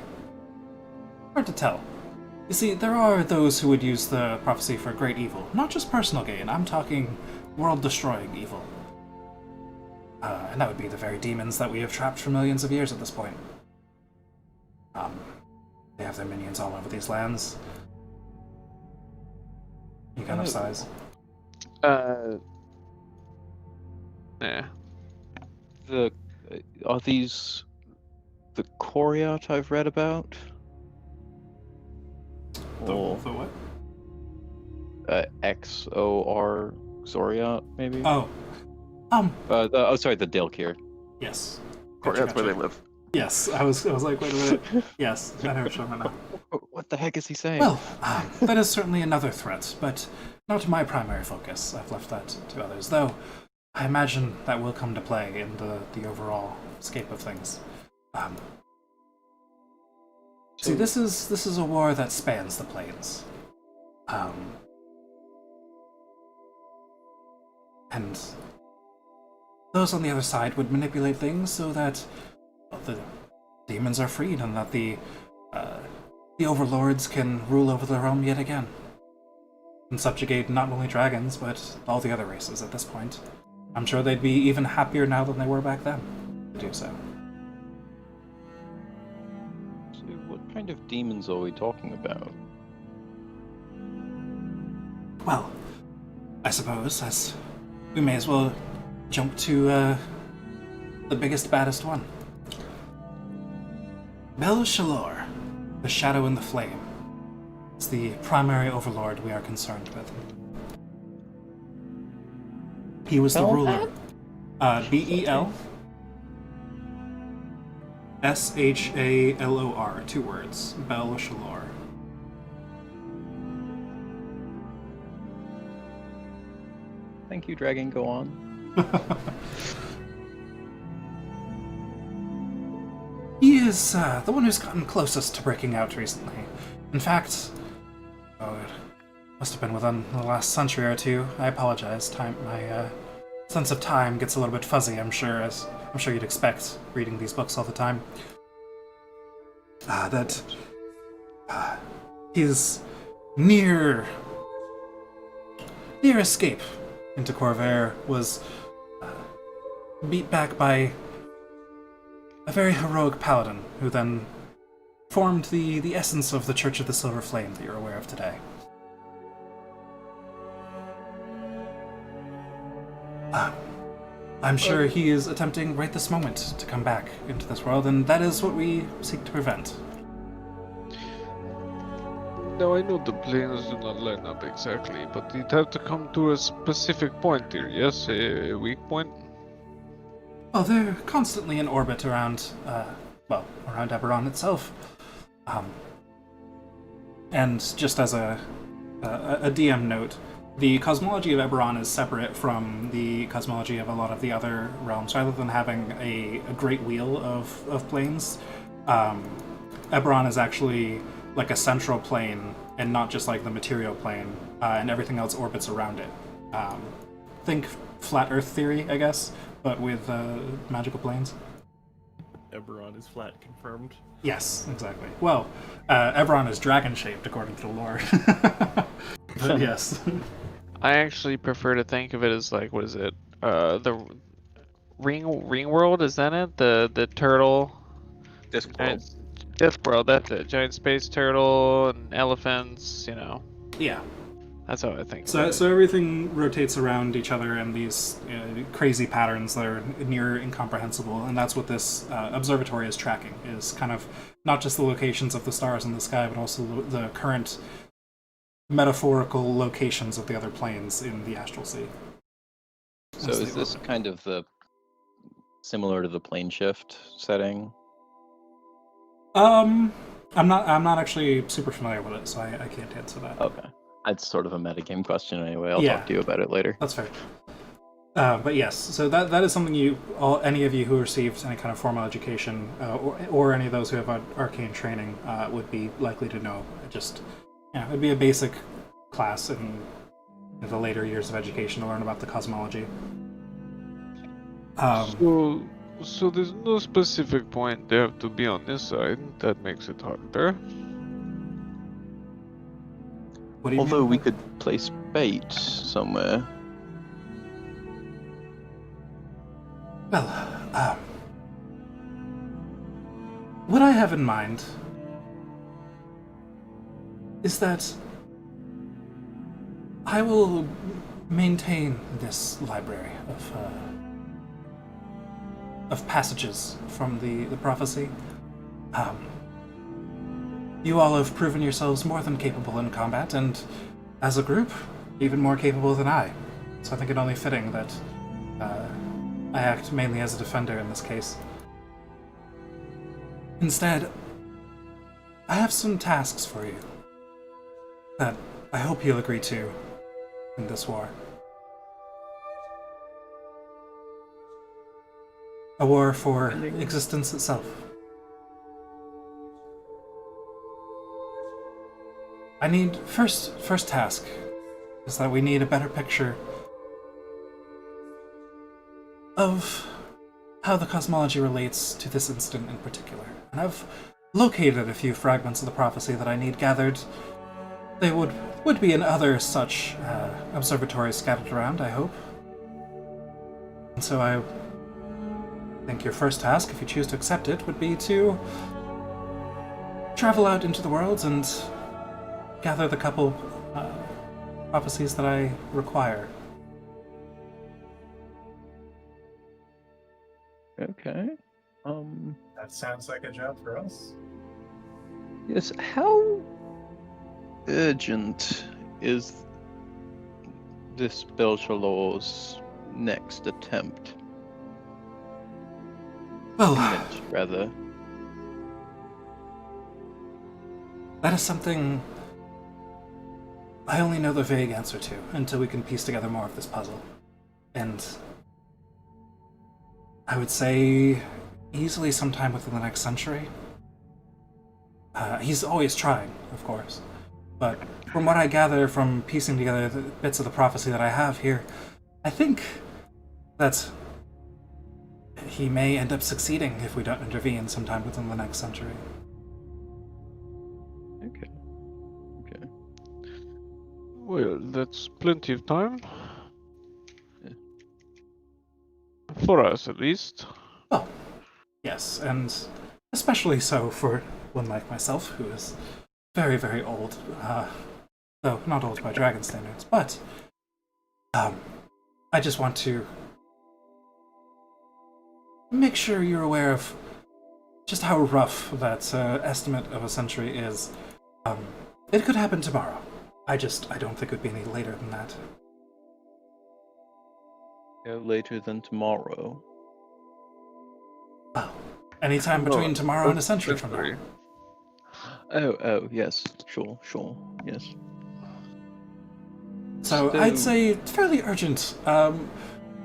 Hard to tell. You see, there are those who would use the prophecy for great evil, not just personal gain, I'm talking world-destroying evil. And that would be the very demons that we have trapped for millions of years at this point. They have their minions all over these lands. You kind of size. Nah. The Are these the Coriat I've read about? The Or what? XOR Xoriat, maybe? Oh, Sorry, the Dalekir. yes. That's where they live. Yes, I was like, wait a minute. Yes, I know what you're talking about now. What the heck is he saying? Well, that is certainly another threat, but not my primary focus. I've left that to others, though I imagine that will come to play in the overall scape of things. See, this is a war that spans the planes. And those on the other side would manipulate things so that the demons are freed and that the overlords can rule over the realm yet again. And subjugate not only dragons, but all the other races at this point. I'm sure they'd be even happier now than they were back then to do so. So what kind of demons are we talking about? Well, I suppose as we may as well jump to the biggest, baddest one. Bel Shalor, the Shadow and the Flame, is the primary overlord we are concerned with. He was the ruler. Bel Shalor, 2 words. Bel Shalor. Thank you, Dragon. Go on. He is the one who's gotten closest to breaking out recently. In fact, it must have been within the last century or two. I apologize. My sense of time gets a little bit fuzzy. I'm sure you'd expect reading these books all the time. His near escape into Corvair was beat back by a very heroic paladin who then formed the essence of the Church of the Silver Flame that you're aware of today. I'm sure he is attempting right this moment to come back into this world, and that is what we seek to prevent. Now I know the planes do not line up exactly, but you'd have to come to a specific point here, yes? A weak point? Well, they're constantly in orbit around, around Eberron itself. And just as a DM note, the cosmology of Eberron is separate from the cosmology of a lot of the other realms. Rather than having a great wheel of planes, Eberron is actually like a central plane and not just like the material plane, and everything else orbits around it. Think flat Earth theory, I guess, but with magical planes. Eberron is flat, confirmed. Yes, exactly. Well, Eberron is dragon-shaped, according to the lore. But yes. I actually prefer to think of it as like, what is it? The ring world, is that it? The turtle? Discworld. Discworld, that's it. Giant space turtle and elephants, you know. Yeah. That's how I think So, about it. so everything rotates around each other in these crazy patterns that are near incomprehensible, and that's what this observatory is tracking, is kind of not just the locations of the stars in the sky, but also the current metaphorical locations of the other planes in the astral sea. So is this kind of the similar to the plane shift setting? I'm not actually super familiar with it, so I can't answer that. Okay. That's sort of a metagame question anyway. I'll Yeah. talk to you about it later. That's fair. But yes, so that is something any of you who received any kind of formal education, or any of those who have arcane training, would be likely to know. It'd be a basic class in the later years of education to learn about the cosmology. So there's no specific point they have to be on this side. That makes it harder. What do you Although mean? we could place bait somewhere. Well, what I have in mind is that I will maintain this library of passages from the prophecy. You all have proven yourselves more than capable in combat, and as a group, even more capable than I. So I think it only fitting that I act mainly as a defender in this case. Instead, I have some tasks for you that I hope you'll agree to in this war. A war for existence itself. I need first task is that we need a better picture of how the cosmology relates to this incident in particular. And I've located a few fragments of the prophecy that I need gathered. They would be in other such observatories scattered around, I hope. And so I think your first task, if you choose to accept it, would be to travel out into the world and gather the couple prophecies that I require. Okay. That sounds like a job for us. Yes, how urgent is this Belchalor's next attempt? Well, Image, rather. that is something I only know the vague answer to until we can piece together more of this puzzle. And I would say easily sometime within the next century. He's always trying, of course. But from what I gather from piecing together the bits of the prophecy that I have here, I think that he may end up succeeding if we don't intervene sometime within the next century. Okay. Okay. Well, that's plenty of time. Yeah. For us, at least. Well, yes, and especially so for one like myself, who is very, very old. Though not old by dragon standards, but I just want to make sure you're aware of just how rough that estimate of a century is. It could happen tomorrow. I don't think it would be any later than that. No later than tomorrow. Well, anytime between tomorrow and a century from now. Oh, yes. Sure, yes. So I'd say it's fairly urgent.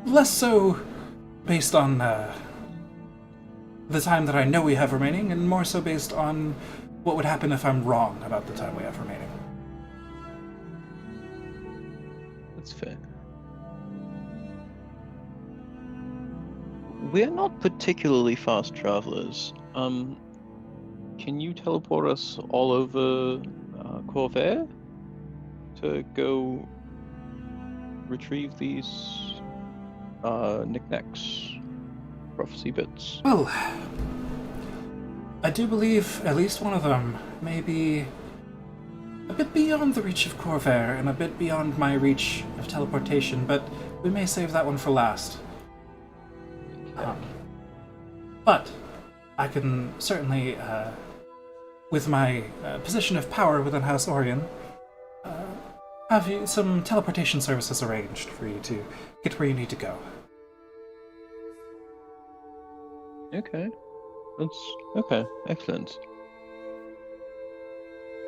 Less so based on the time that I know we have remaining, and more so based on what would happen if I'm wrong about the time we have remaining. That's fair. We're not particularly fast travelers. Can you teleport us all over Corvair to go retrieve these knickknacks, prophecy bits? Well, I do believe at least one of them may be a bit beyond the reach of Corvair and a bit beyond my reach of teleportation, but we may save that one for last. But I can certainly, with my position of power within House Orion, have some teleportation services arranged for you to get where you need to go. Okay. That's okay. Excellent.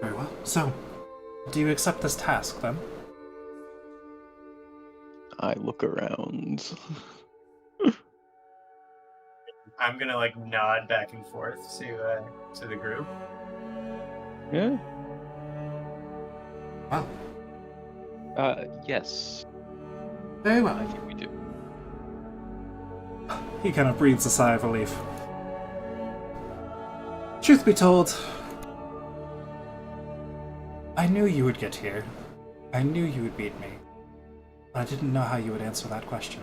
Very well. So, do you accept this task, then? I look around. I'm gonna nod back and forth to the group. Yeah. Well, Yes. very I well. think we do. He kind of breathes a sigh of relief. Truth be told, I knew you would get here. I knew you would beat me. But I didn't know how you would answer that question.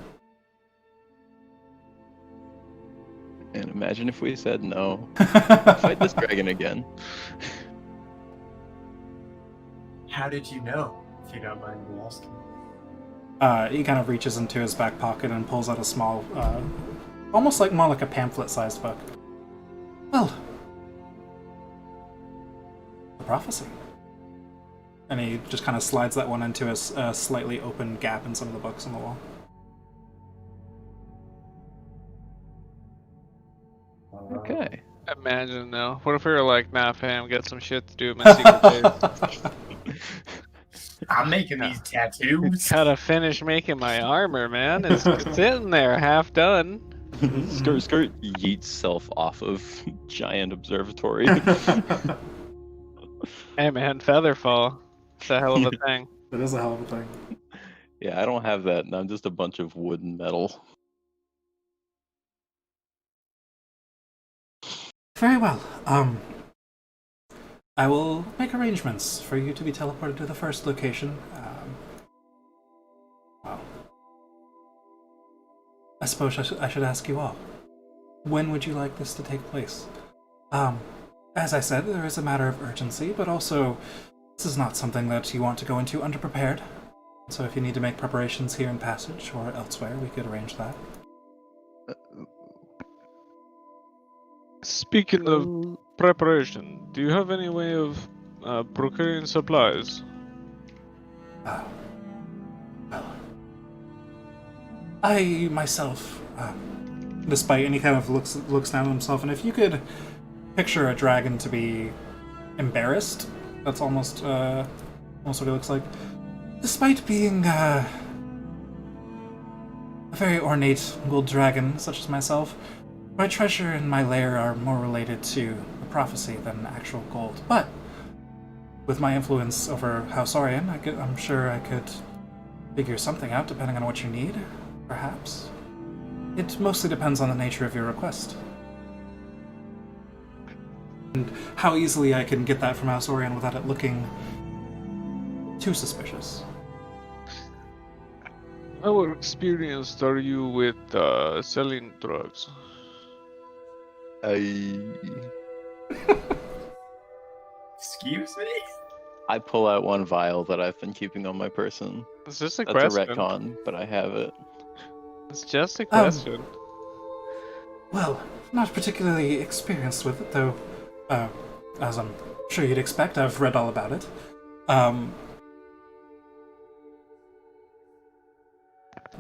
And imagine if we said no. Fight this dragon again. How did you know, if you don't mind me asking? He kind of reaches into his back pocket and pulls out a small almost like more like a pamphlet-sized book. Well, the prophecy. And he just kind of slides that one into a slightly open gap in some of the books on the wall. Okay. Imagine though. What if we were like, nah, fam, got some shit to do in my secret base. I'm making these tattoos. Gotta finish making my armor, man. It's sitting there, half done. Skirt yeets self off of giant observatory. Hey, man, Featherfall. It's a hell of a thing. That is a hell of a thing. Yeah, I don't have that, and I'm just a bunch of wood and metal. Very well. I will make arrangements for you to be teleported to the first location. Well, I suppose I should ask you all. When would you like this to take place? As I said, there is a matter of urgency, but also this is not something that you want to go into underprepared. So if you need to make preparations here in Passage or elsewhere, we could arrange that. Speaking of preparation, do you have any way of procuring supplies? Well, I myself, despite any kind of looks down at himself, and if you could picture a dragon to be embarrassed, that's almost what it looks like. Despite being a very ornate gold dragon, such as myself, my treasure and my lair are more related to the prophecy than actual gold. But with my influence over House Orion, I'm sure I could figure something out depending on what you need, perhaps. It mostly depends on the nature of your request. And how easily I can get that from House Orion without it looking too suspicious. How experienced are you with selling drugs? Excuse me? I pull out one vial that I've been keeping on my person. It's just a That's question. a retcon, but I have it. It's just a question. Well, not particularly experienced with it, though. As I'm sure you'd expect, I've read all about it.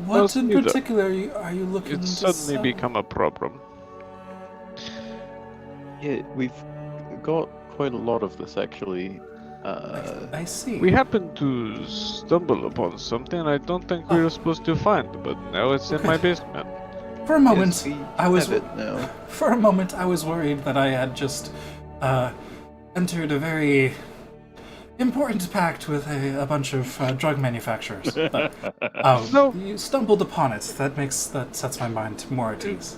What in particular are you looking to sell? It's suddenly become a problem. Yeah, we've got quite a lot of this actually. I see. We happened to stumble upon something I don't think we were supposed to find, but now it's in my basement. For a moment, Yes, we I was have it now. For a moment, I was worried that I had just entered a very important pact with a bunch of drug manufacturers. But, No. you stumbled upon it. That sets my mind more at ease.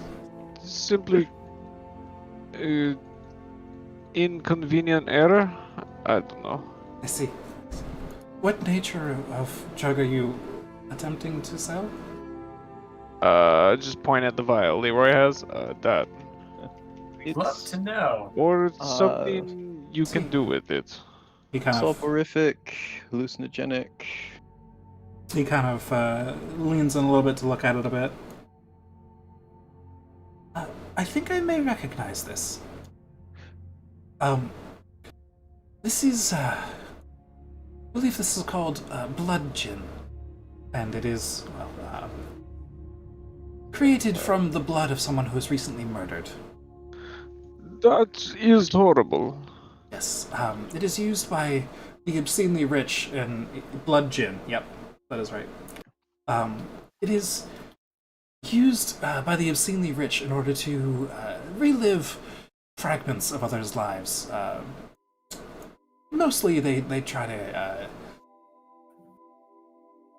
Simply inconvenient error? I don't know. I see. What nature of drug are you attempting to sell? Just point at the vial Leroy has. That. We'd love to know. Or something you can do with it. He kind of Soporific, hallucinogenic. leans in a little bit to look at it a bit. I think I may recognize this. This is, I believe this is called blood gin, and it is created from the blood of someone who was recently murdered. That is horrible. Yes, it is used by the obscenely rich in blood gin. Yep, that is right. It is used by the obscenely rich in order to relive fragments of others' lives. Mostly they try to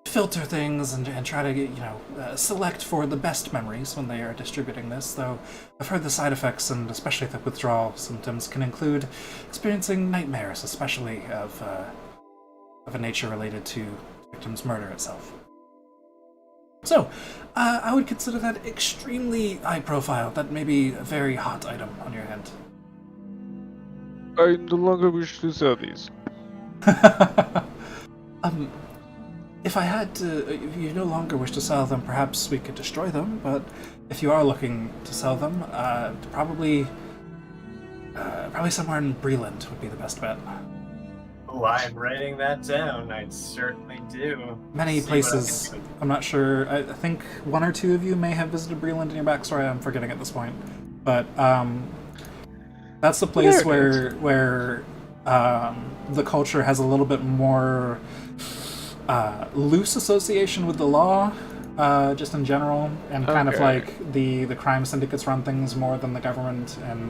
filter things and try to select for the best memories when they are distributing this, though I've heard the side effects and especially the withdrawal symptoms can include experiencing nightmares, especially of a nature related to the victim's murder itself. So, I would consider that extremely high profile. That may be a very hot item on your hand. I no longer wish to sell these. if I had to, if you no longer wish to sell them, perhaps we could destroy them. But if you are looking to sell them, probably somewhere in Breland would be the best bet. Oh, I'm writing that down. I certainly do. Many See what I can places. do. I'm not sure. I think one or two of you may have visited Breland in your backstory. I'm forgetting at this point, but that's the place where the culture has a little bit more loose association with the law, just in general, and kind of Okay. like the crime syndicates run things more than the government, and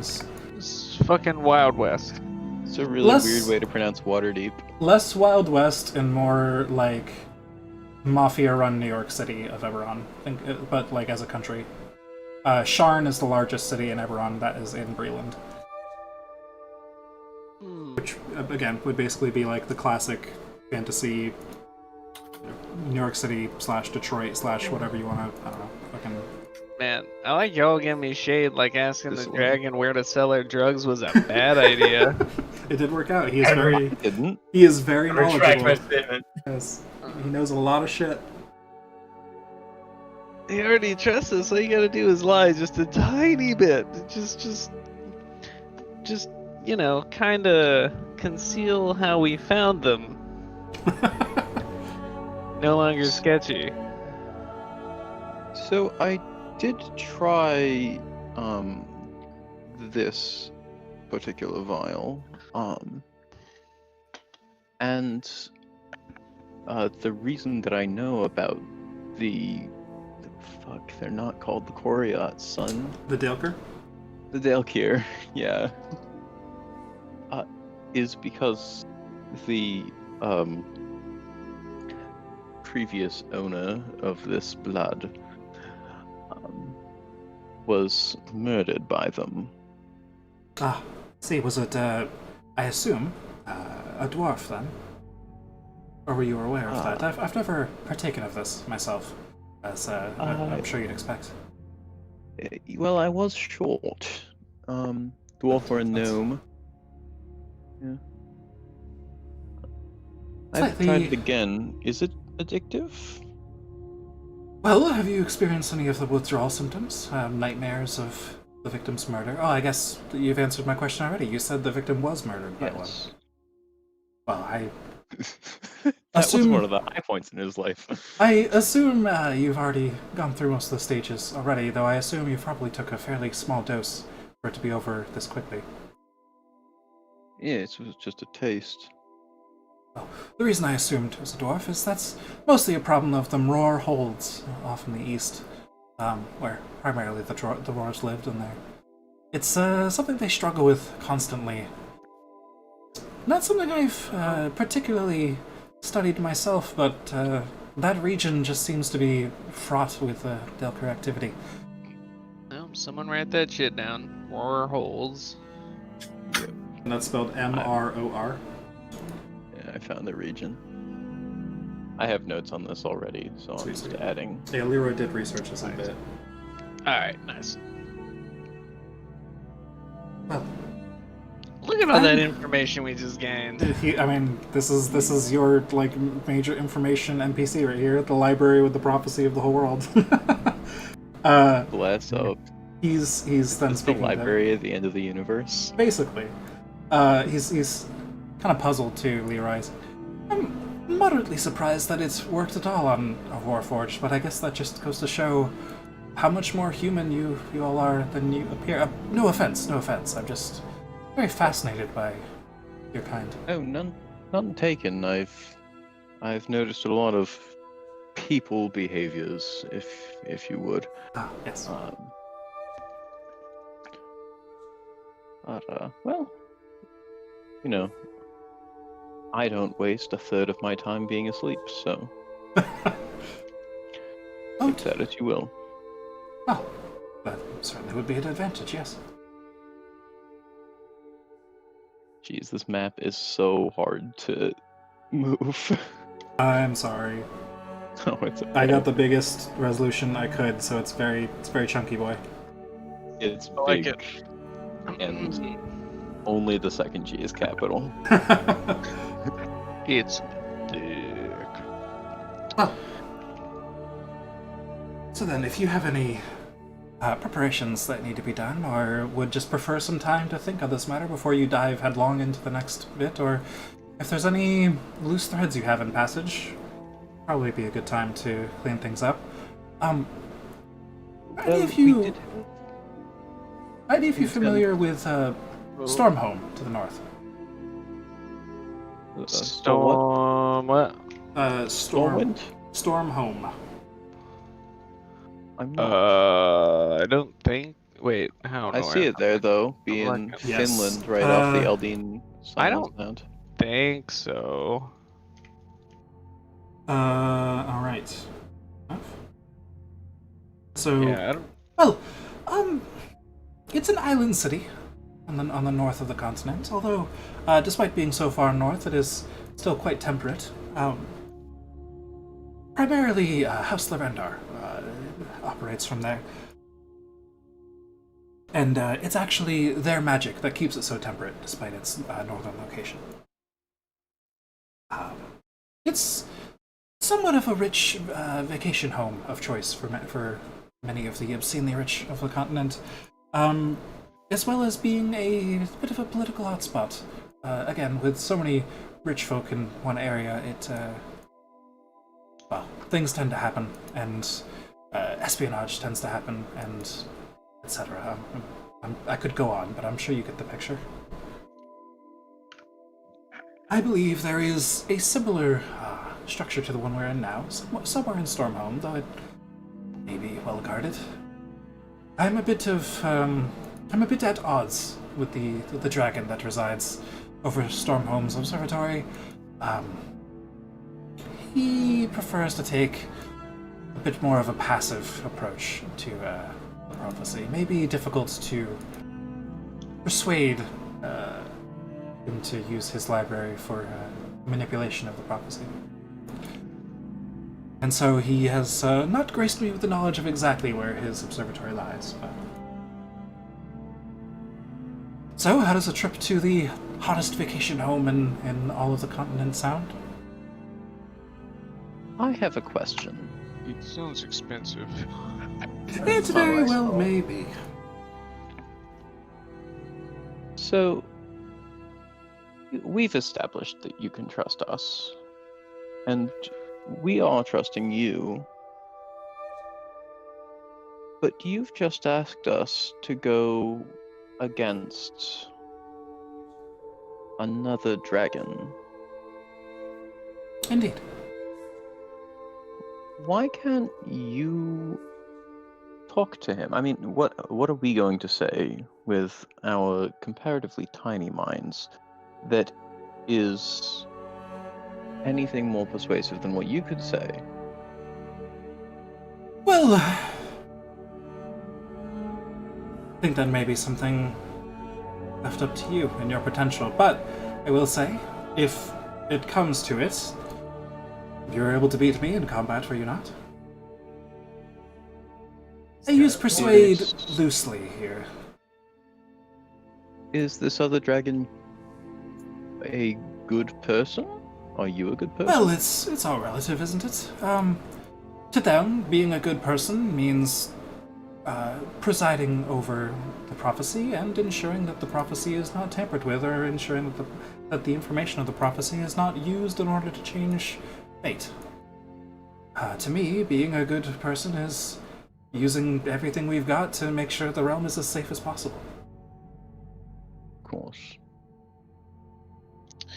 It's fucking Wild West. It's a really Less- weird way to pronounce Waterdeep. less Wild West and more like mafia-run New York City of Eberron, but like as a country. Sharn is the largest city in Eberron that is in Breland, which again would basically be like the classic fantasy New York City / Detroit / whatever you want to, I don't know, fucking. Man, I like y'all giving me shade, like asking This the one. dragon where to sell their drugs was a bad idea. It did work out. He is Every- very Didn't? very I retract my knowledgeable. statement. Yes. He knows a lot of shit. He already trusts us. All you gotta do is lie just a tiny bit. Just you know, kind of conceal how we found them. No longer sketchy. So I did try this particular vial, and the reason that I know about the fuck, they're not called the Coriat, son. The Dalker? The Dalkir, yeah. Is because the previous owner of this blood was murdered by them. Ah, see, was it, I assume, a dwarf then? Or were you aware of that? I've never partaken of this myself, as I'm sure you'd expect. Well, I was short. Dwarf or a gnome. Yeah. I've Slightly- tried it again. Is it addictive? Well, have you experienced any of the withdrawal symptoms? Nightmares of the victim's murder? Oh, I guess you've answered my question already. You said the victim was murdered by one. Yes. Well, I That was Assume- one of the high points in his life. assume you've already gone through most of the stages already, though I assume you probably took a fairly small dose for it to be over this quickly. Yeah, it was just a taste. The reason I assumed it was a dwarf is that's mostly a problem of the Mror holds off in the east, where primarily the dwarves lived in there. It's something they struggle with constantly. Not something I've particularly studied myself, but that region just seems to be fraught with Delker activity. Well, someone write that shit down. Roar holes. And that's spelled Mror. Yeah, I found the region. I have notes on this already, so I'm Sweet, just sweet. adding. Yeah, Leroy did research this a bit. Alright, nice. Well, Look at all that information we just gained. I mean, this is your like major information NPC right here, the library with the prophecy of the whole world. Bless up. He's then It's the speaking to- library at the end of the universe. basically. He's kind of puzzled too, Leroy. I'm moderately surprised that it's worked at all on a Warforged, but I guess that just goes to show how much more human you all are than you appear. No offense. I'm just very fascinated by your kind. Oh, none taken. I've noticed a lot of people behaviors, if you would. Ah, yes. But well, you know, I don't waste a third of my time being asleep, so take that as you will. Oh, that certainly would be an advantage, yes. Jeez, this map is so hard to move. I'm sorry. Oh, it's okay. I got the biggest resolution I could, so it's very chunky, boy. It's I like big, it. and only the second G is capital. It's dick. Well, so then, if you have any preparations that need to be done, or would just prefer some time to think on this matter before you dive headlong into the next bit, or if there's any loose threads you have in passage, probably be a good time to clean things up. Are any of you familiar with Stormhome to the north? Storm. What? Stormwind? Stormhome. I'm not. I don't think. Wait, how? I see it there though, being like- Yes. Finland, right off the Uh, Eldine I don't- Sound. Think so. Alright. So, Yeah, I don't. well, it's an island city on the north of the continent, although, despite being so far north, it is still quite temperate. Primarily, House Lavendar operates from there. And it's actually their magic that keeps it so temperate, despite its northern location. It's somewhat of a rich vacation home of choice for many of the obscenely rich of the continent, as well as being a bit of a political hotspot. Again, with so many rich folk in one area, well, things tend to happen, and espionage tends to happen, and etc. I could go on, but I'm sure you get the picture. I believe there is a similar structure to the one we're in now, somewhere in Stormhome, though it may be well guarded. I'm a bit at odds with the dragon that resides over Stormhome's observatory. He prefers to take a bit more of a passive approach to prophecy. May be difficult to persuade him to use his library for manipulation of the prophecy. And so he has not graced me with the knowledge of exactly where his observatory lies. But... So, how does a trip to the hottest vacation home in all of the continent sound? I have a question. It sounds expensive. It very well may be. So, we've established that you can trust us, and we are trusting you. But you've just asked us to go against another dragon. Indeed. Why can't you talk to him? I mean, what are we going to say with our comparatively tiny minds that is anything more persuasive than what you could say? Well, I think that may be something left up to you and your potential, but I will say, if it comes to it, you're able to beat me in combat, were you not? I use persuade loosely here. Is this other dragon a good person? Are you a good person? Well, it's all relative, isn't it? To them, being a good person means presiding over the prophecy and ensuring that the prophecy is not tampered with, or ensuring that the information of the prophecy is not used in order to change fate. To me, being a good person is using everything we've got to make sure the realm is as safe as possible. Of course.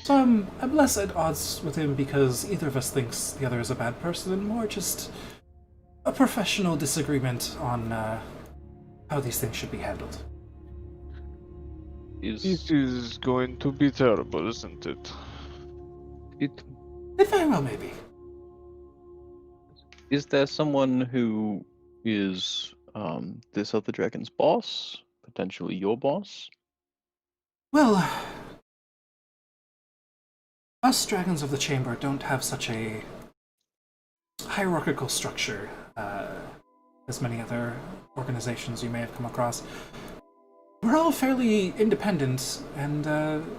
So I'm less at odds with him because either of us thinks the other is a bad person, and more just a professional disagreement on how these things should be handled. It is going to be terrible, isn't it? It very well may be. Is there someone who is this other dragon's boss? Potentially your boss? Well, us Dragons of the Chamber don't have such a hierarchical structure as many other organizations you may have come across. We're all fairly independent, and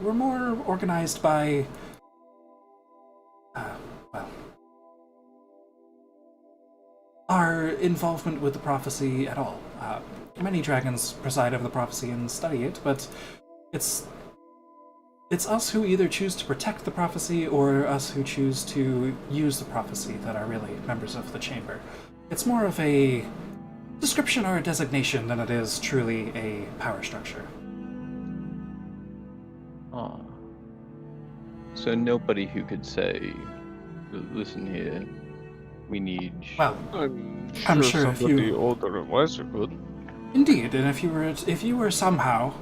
we're more organized by, well, our involvement with the prophecy at all. Many dragons preside over the prophecy and study it, but it's us who either choose to protect the prophecy or us who choose to use the prophecy that are really members of the chamber. It's more of a description or a designation than it is truly a power structure. Ah. So nobody who could say, listen here, we need... Well, I'm sure sure if somebody you- older and wiser could. indeed, and if you were somehow,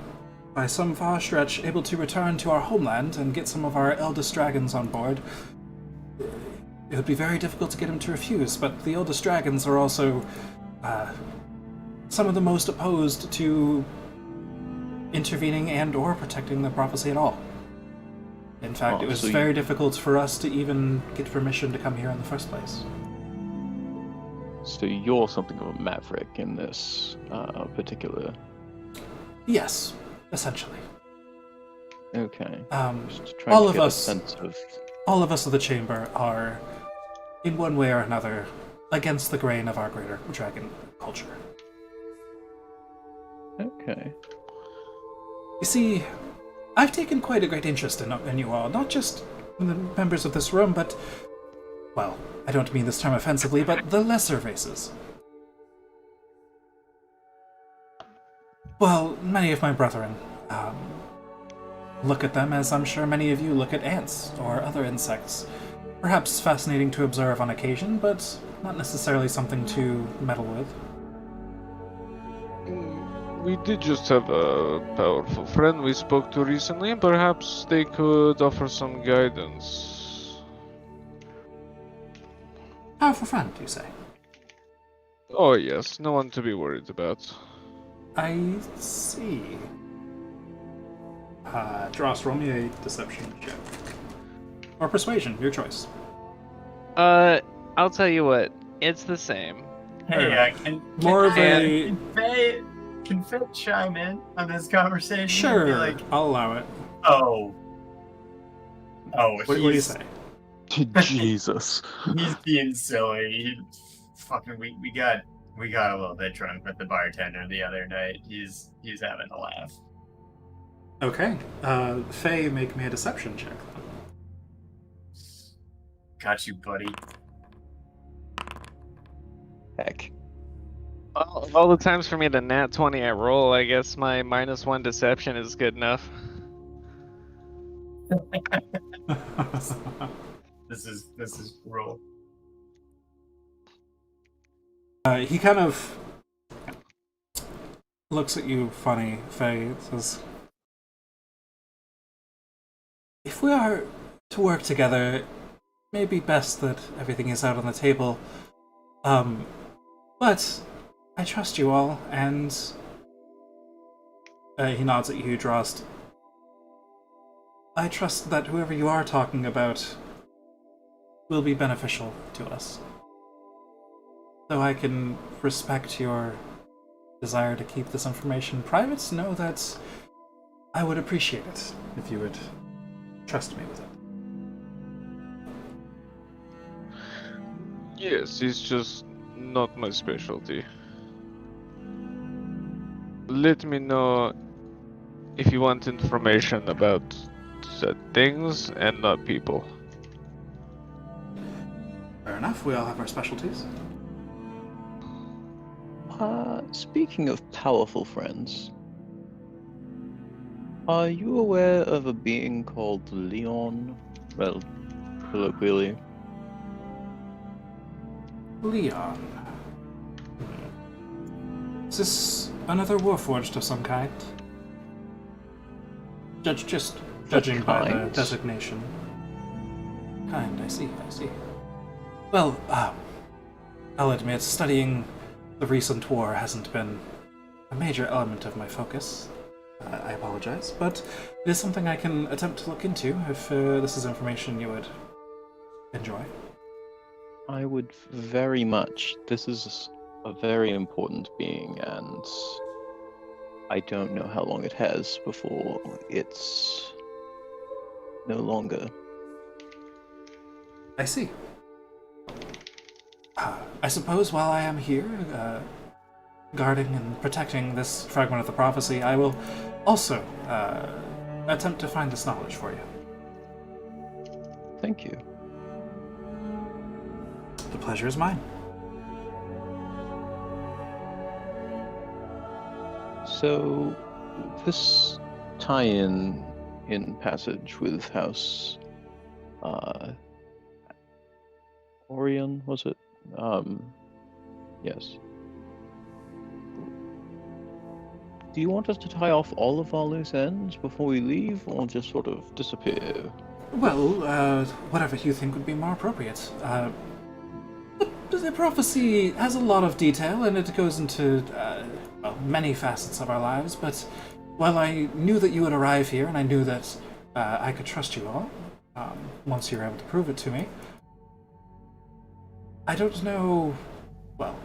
by some far stretch, able to return to our homeland and get some of our eldest dragons on board, it would be very difficult to get him to refuse, but the eldest dragons are also some of the most opposed to intervening and or protecting the prophecy at all. In fact, Oh, it was so you- very difficult for us to even get permission to come here in the first place. So you're something of a maverick in this particular... Yes, essentially. Okay. Just trying all to of get us- a sense of... All of us of the chamber are, in one way or another, against the grain of our greater dragon culture. Okay. You see, I've taken quite a great interest in you all, not just in the members of this room, but, well, I don't mean this term offensively, but the lesser races. Well, many of my brethren look at them as I'm sure many of you look at ants or other insects. Perhaps fascinating to observe on occasion, but not necessarily something to meddle with. We did just have a powerful friend we spoke to recently. Perhaps they could offer some guidance. Powerful friend, you say? Oh yes, no one to be worried about. I see. Dross, roll me a deception check. Or persuasion, your choice. I'll tell you what, it's the same. Hey, More of a... can Faye chime in on this conversation? And Sure, be like, I'll allow it. oh, What do you say? Jesus. He's being silly. Fucking, we got a little bit drunk with the bartender the other night. He's having a laugh. Okay. Faye, make me a deception check. Got you, buddy. Heck. Of all the times for me to nat 20 I roll, I guess my -1 deception is good enough. This is real. He kind of looks at you funny, Faye, says, if we are to work together, it may be best that everything is out on the table. But I trust you all, and he nods at you, Drost. I trust that whoever you are talking about will be beneficial to us. Though I can respect your desire to keep this information private, know that I would appreciate it if you would trust me with it. Yes, it's just not my specialty. Let me know if you want information about said things and not people. Fair enough, we all have our specialties. Speaking of powerful friends, are you aware of a being called Leon? Well, colloquially. Leon. Is this another warforged of some kind? Just judging by the kind? designation. Kind, I see. Well, I'll admit, studying the recent war hasn't been a major element of my focus. I apologize, but it is something I can attempt to look into if this is information you would enjoy. I would very much. This is a very important being, and I don't know how long it has before it's no longer. I see. I suppose while I am here, guarding and protecting this fragment of the prophecy, I will also attempt to find this knowledge for you. Thank you. The pleasure is mine. So, this tie-in in passage with House Orion, was it? Yes. Do you want us to tie off all of our loose ends before we leave, or just sort of disappear? Well, whatever you think would be more appropriate. The prophecy has a lot of detail, and it goes into well, many facets of our lives, but while I knew that you would arrive here, and I knew that I could trust you all, once you were able to prove it to me, I don't know, well,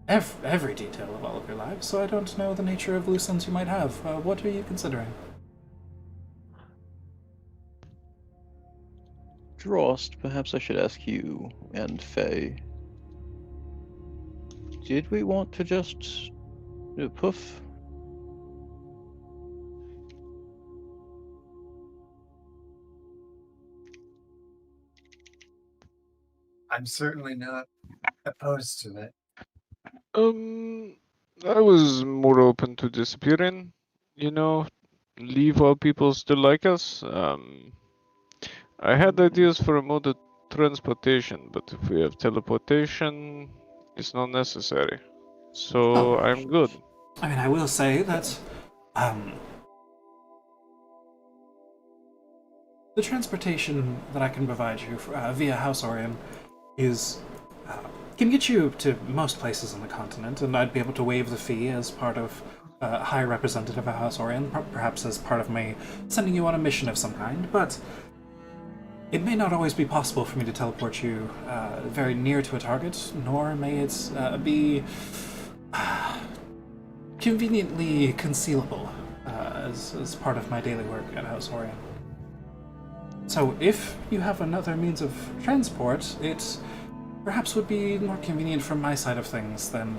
every detail of all of your lives, so I don't know the nature of loose ends you might have. What are you considering? Drost, perhaps I should ask you and Faye. Did we want to just poof? I'm certainly not opposed to it. I was more open to disappearing, you know, leave while people still like us. I had ideas for a mode of transportation, but if we have teleportation, it's not necessary. So Oh. I'm good. I mean, I will say that the transportation that I can provide you via House Orion is can get you to most places on the continent, and I'd be able to waive the fee as part of High Representative of House Orion, perhaps as part of me sending you on a mission of some kind, but it may not always be possible for me to teleport you very near to a target, nor may it be conveniently concealable as part of my daily work at House Orion. So if you have another means of transport, it perhaps would be more convenient from my side of things than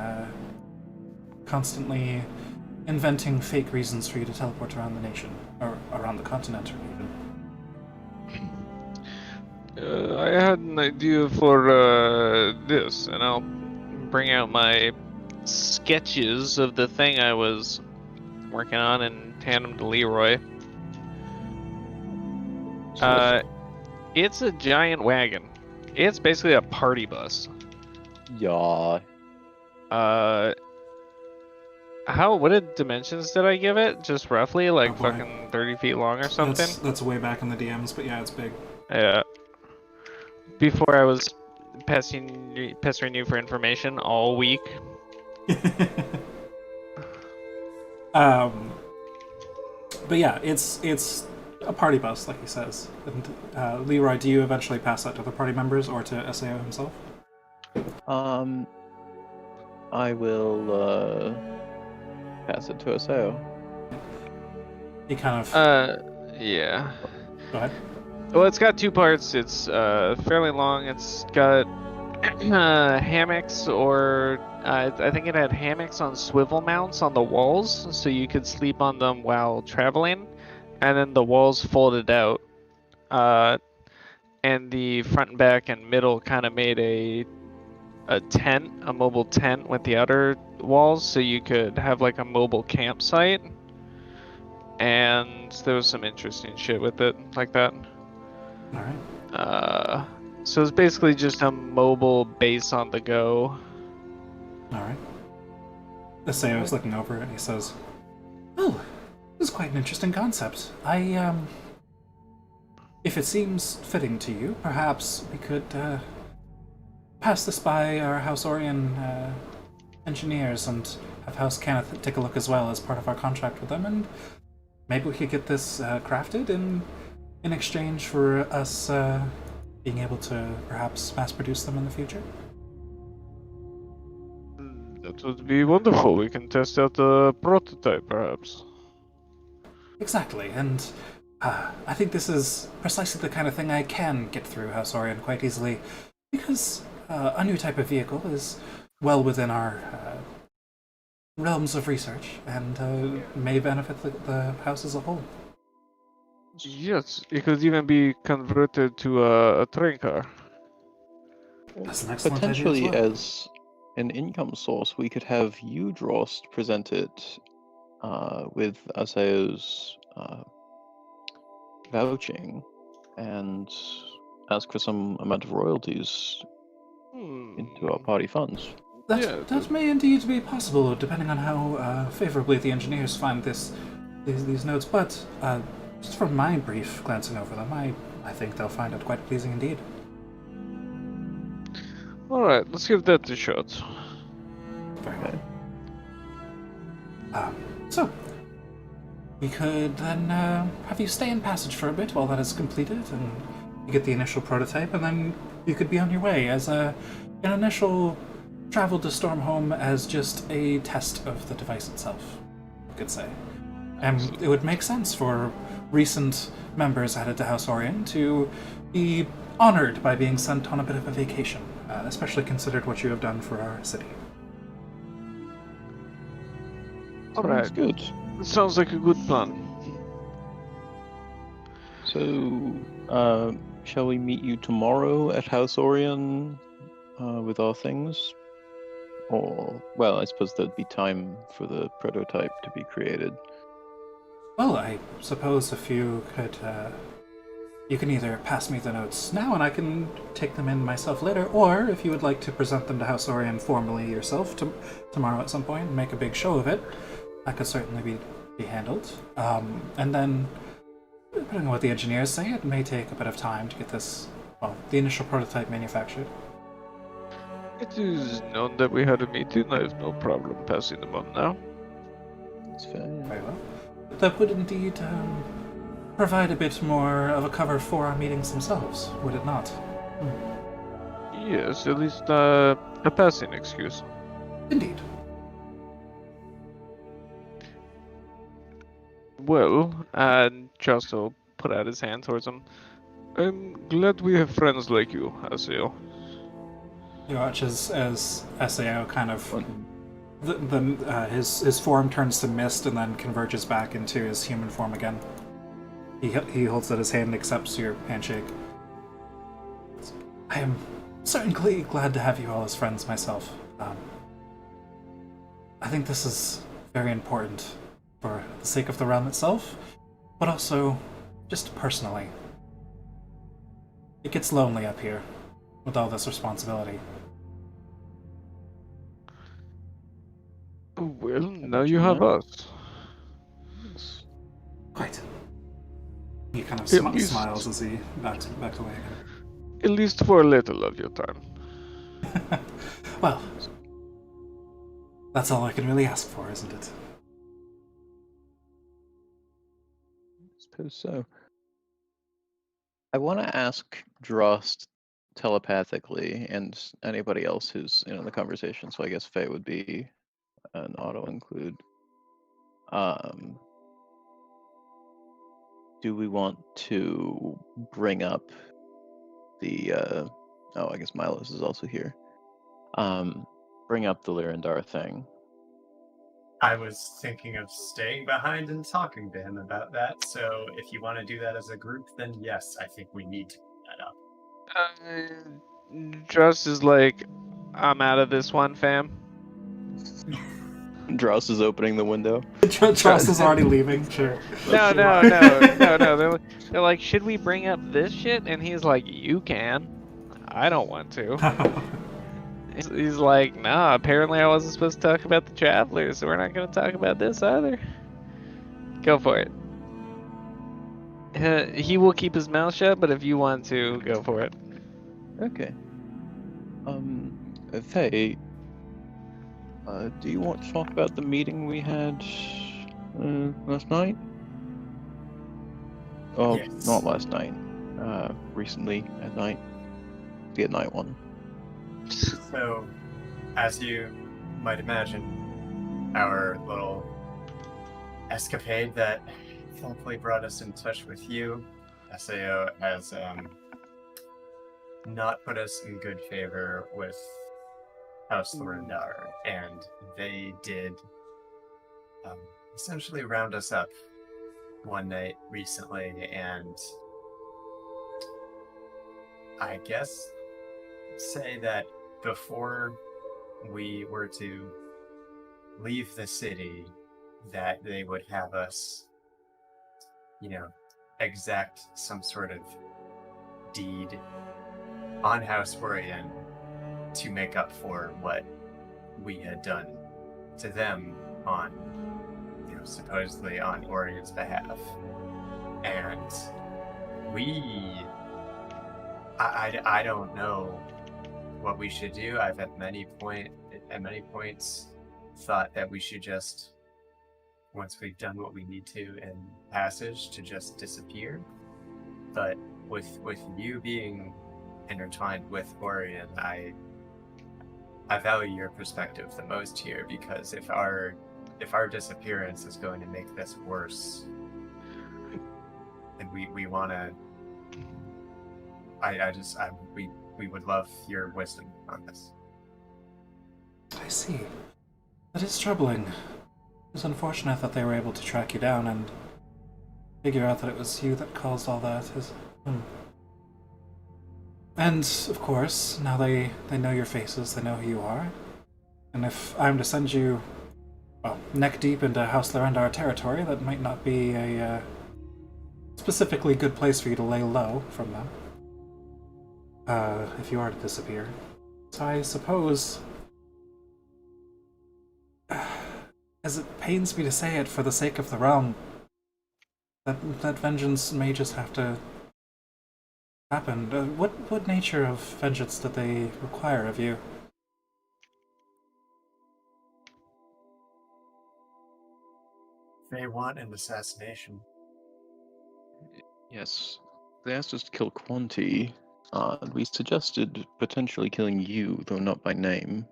constantly inventing fake reasons for you to teleport around the nation, or around the continent, or even. I had an idea for this, and I'll bring out my sketches of the thing I was working on in tandem to Leroy. It's a giant wagon. It's basically a party bus. Yeah. What dimensions did I give it? Just roughly, like Oh, boy. fucking 30 feet long or something? That's way back in the DMs, but yeah, it's big. Yeah. Before I was pestering you for information all week. But yeah, it's a party bus, like he says. And Leroy, do you eventually pass that to the party members or to SAO himself? I will pass it to SAO. He kind of. Yeah. Go ahead. Well, it's got two parts. It's fairly long. It's got hammocks, or I think it had hammocks on swivel mounts on the walls, so you could sleep on them while traveling, and then the walls folded out, and the front and back and middle kind of made a tent, a mobile tent with the outer walls, so you could have like a mobile campsite. And there was some interesting shit with it, like that. All right. So it's basically just a mobile base on the go. All right. SAO is looking over it and he says, "Oh, this is quite an interesting concept. If it seems fitting to you, perhaps we could pass this by our House Orion engineers and have House Kenneth take a look as well as part of our contract with them, and maybe we could get this crafted in exchange for us being able to perhaps mass produce them in the future." That would be wonderful. We can test out the prototype, perhaps. Exactly, and I think this is precisely the kind of thing I can get through House Orion quite easily, because a new type of vehicle is well within our realms of research and may benefit the house as a whole. Yes, it could even be converted to a train car. That's an excellent idea as Potentially, well. as an income source, we could have you, Drost, present it with Aseo's vouching and ask for some amount of royalties into our party funds. That may indeed be possible, depending on how favorably the engineers find these notes. But just from my brief glancing over them, I think they'll find it quite pleasing indeed. Alright, let's give that a shot. Very well. So, we could then have you stay in passage for a bit while that is completed, and you get the initial prototype, and then you could be on your way as an initial travel to Stormhome as just a test of the device itself, you could say. And it would make sense for recent members added to House Orion to be honored by being sent on a bit of a vacation, especially considered what you have done for our city. Alright, Good. sounds like a good plan. So, shall we meet you tomorrow at House Orion with our things? Or, well, I suppose there'd be time for the prototype to be created. Well, I suppose if you could, you can either pass me the notes now and I can take them in myself later, or if you would like to present them to House Orion formally yourself tomorrow at some point and make a big show of it, that could certainly be handled. And then, depending on what the engineers say, it may take a bit of time to get this, well, the initial prototype manufactured. It is known that we had a meeting. I have no problem passing them on now. That's fair. Yeah. Very well. That would indeed provide a bit more of a cover for our meetings themselves, would it not? Yes, at least a passing excuse. Indeed. Well, and just will put out his hand towards him. I'm glad we have friends like you, Asio. You watch as Sao kind of his form turns to mist and then converges back into his human form again. He holds out his hand and accepts your handshake. I am certainly glad to have you all as friends myself. I think this is very important for the sake of the realm itself, but also just personally. It gets lonely up here with all this responsibility. Well, now you have us. Quite. He kind of At least- smiles as he backs away again. At least for a little of your time. Well, that's all I can really ask for, isn't it? I suppose so. I want to ask Drost telepathically, and anybody else who's in the conversation, so I guess Faye would be an auto-include. Do we want to bring up the, oh, I guess Milos is also here. Bring up the Lyrandar thing. I was thinking of staying behind and talking to him about that, so if you want to do that as a group, then yes, I think we need to bring that up. Just is like, I'm out of this one, fam. Drost is opening the window. Charles is already leaving, sure. No. They're like, should we bring up this shit? And he's like, you can. I don't want to. He's like, nah, apparently I wasn't supposed to talk about the travelers, so we're not going to talk about this either. Go for it. He will keep his mouth shut, but if you want to, go for it. Okay. Faye, do you want to talk about the meeting we had last night? Oh, Yes. not last night. Recently at night. The at night one. So, as you might imagine, our little escapade that thankfully brought us in touch with you, SAO, has not put us in good favor with House Lorindar, and they did essentially round us up one night recently, and I guess say that before we were to leave the city, that they would have us, exact some sort of deed on House Orion to make up for what we had done to them on, supposedly on Orion's behalf. And I don't know what we should do. I've at many points thought that we should just, once we've done what we need to in passage, to just disappear. But with you being intertwined with Orion, I value your perspective the most here, because if our disappearance is going to make this worse, then we want to. We would love your wisdom on this. I see. That is troubling. It's unfortunate that they were able to track you down and figure out that it was you that caused all that. And, of course, now they know your faces, they know who you are. And if I'm to send you, well, neck deep into House Lorindar territory, that might not be a specifically good place for you to lay low from them. If you are to disappear. So I suppose, as it pains me to say it for the sake of the realm, that vengeance may just have to happen. What nature of vengeance did they require of you? They want an assassination. Yes. They asked us to kill Quanti, and we suggested potentially killing you, though not by name.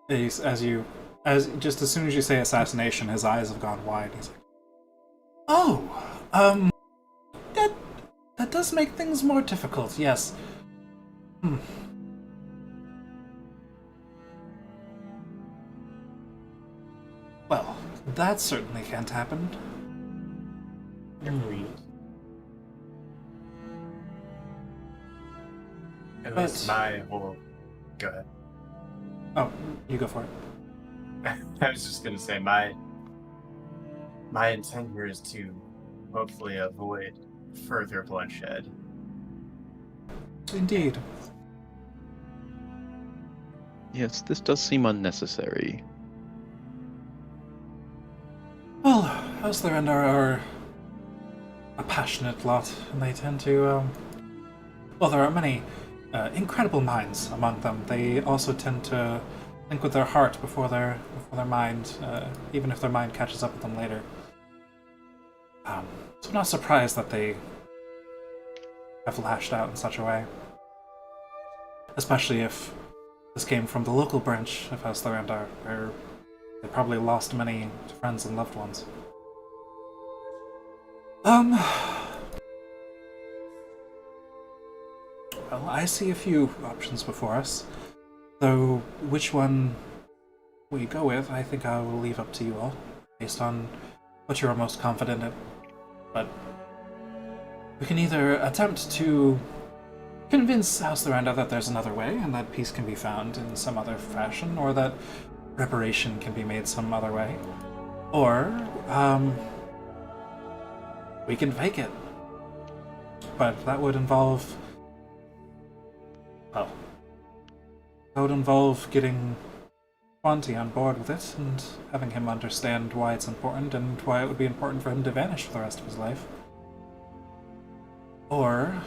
As soon as you say assassination, his eyes have gone wide. He's like, "Oh, that does make things more difficult. Yes. Well, that certainly can't happen." Agreed. At least my whole. Go ahead. Oh, you go for it. I was just gonna say my intent here is to hopefully avoid further bloodshed. Indeed. Yes, this does seem unnecessary. Well, House Lorindar are a passionate lot, and they tend to, well, there are many incredible minds among them. They also tend to think with their heart before their mind, even if their mind catches up with them later. So I'm not surprised that they have lashed out in such a way. Especially if this came from the local branch of House Lorindar, where they probably lost many friends and loved ones. Well, I see a few options before us, though which one we go with, I think I will leave up to you all, based on what you are most confident in. But we can either attempt to convince House Lorindar that there's another way, and that peace can be found in some other fashion, or that reparation can be made some other way. Or, we can fake it. But that would involve... well, that would involve getting Quanti on board with it, and having him understand why it's important, and why it would be important for him to vanish for the rest of his life. Or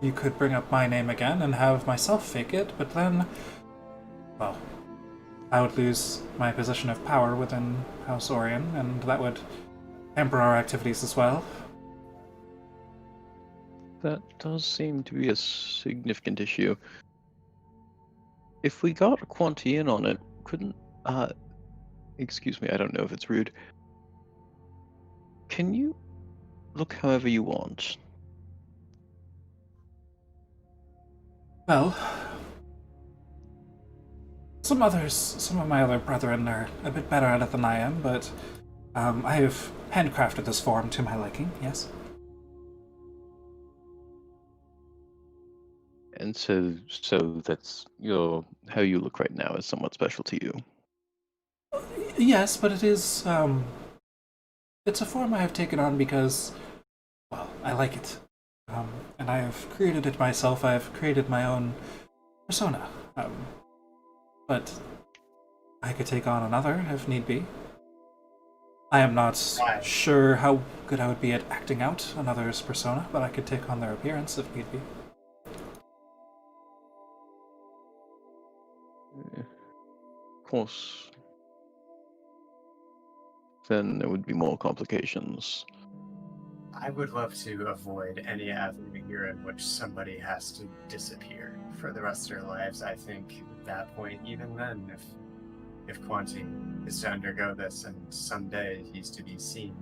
you could bring up my name again and have myself fake it, but then, well, I would lose my position of power within House Orion, and that would hamper our activities as well. That does seem to be a significant issue. If we got Quanti in on it, couldn't... excuse me, I don't know if it's rude. Can you look however you want? Well, some of my other brethren are a bit better at it than I am, but I have handcrafted this form to my liking, yes. And so that's how you look right now is somewhat special to you. Yes, but it is, it's a form I have taken on because, well, I like it. And I have created it myself. I have created my own persona. But I could take on another if need be. I am not Right. sure how good I would be at acting out another's persona, but I could take on their appearance if need be. Of course, then there would be more complications. I would love to avoid any avenue here in which somebody has to disappear for the rest of their lives. I think at that point, even then, if Quanti is to undergo this and someday he's to be seen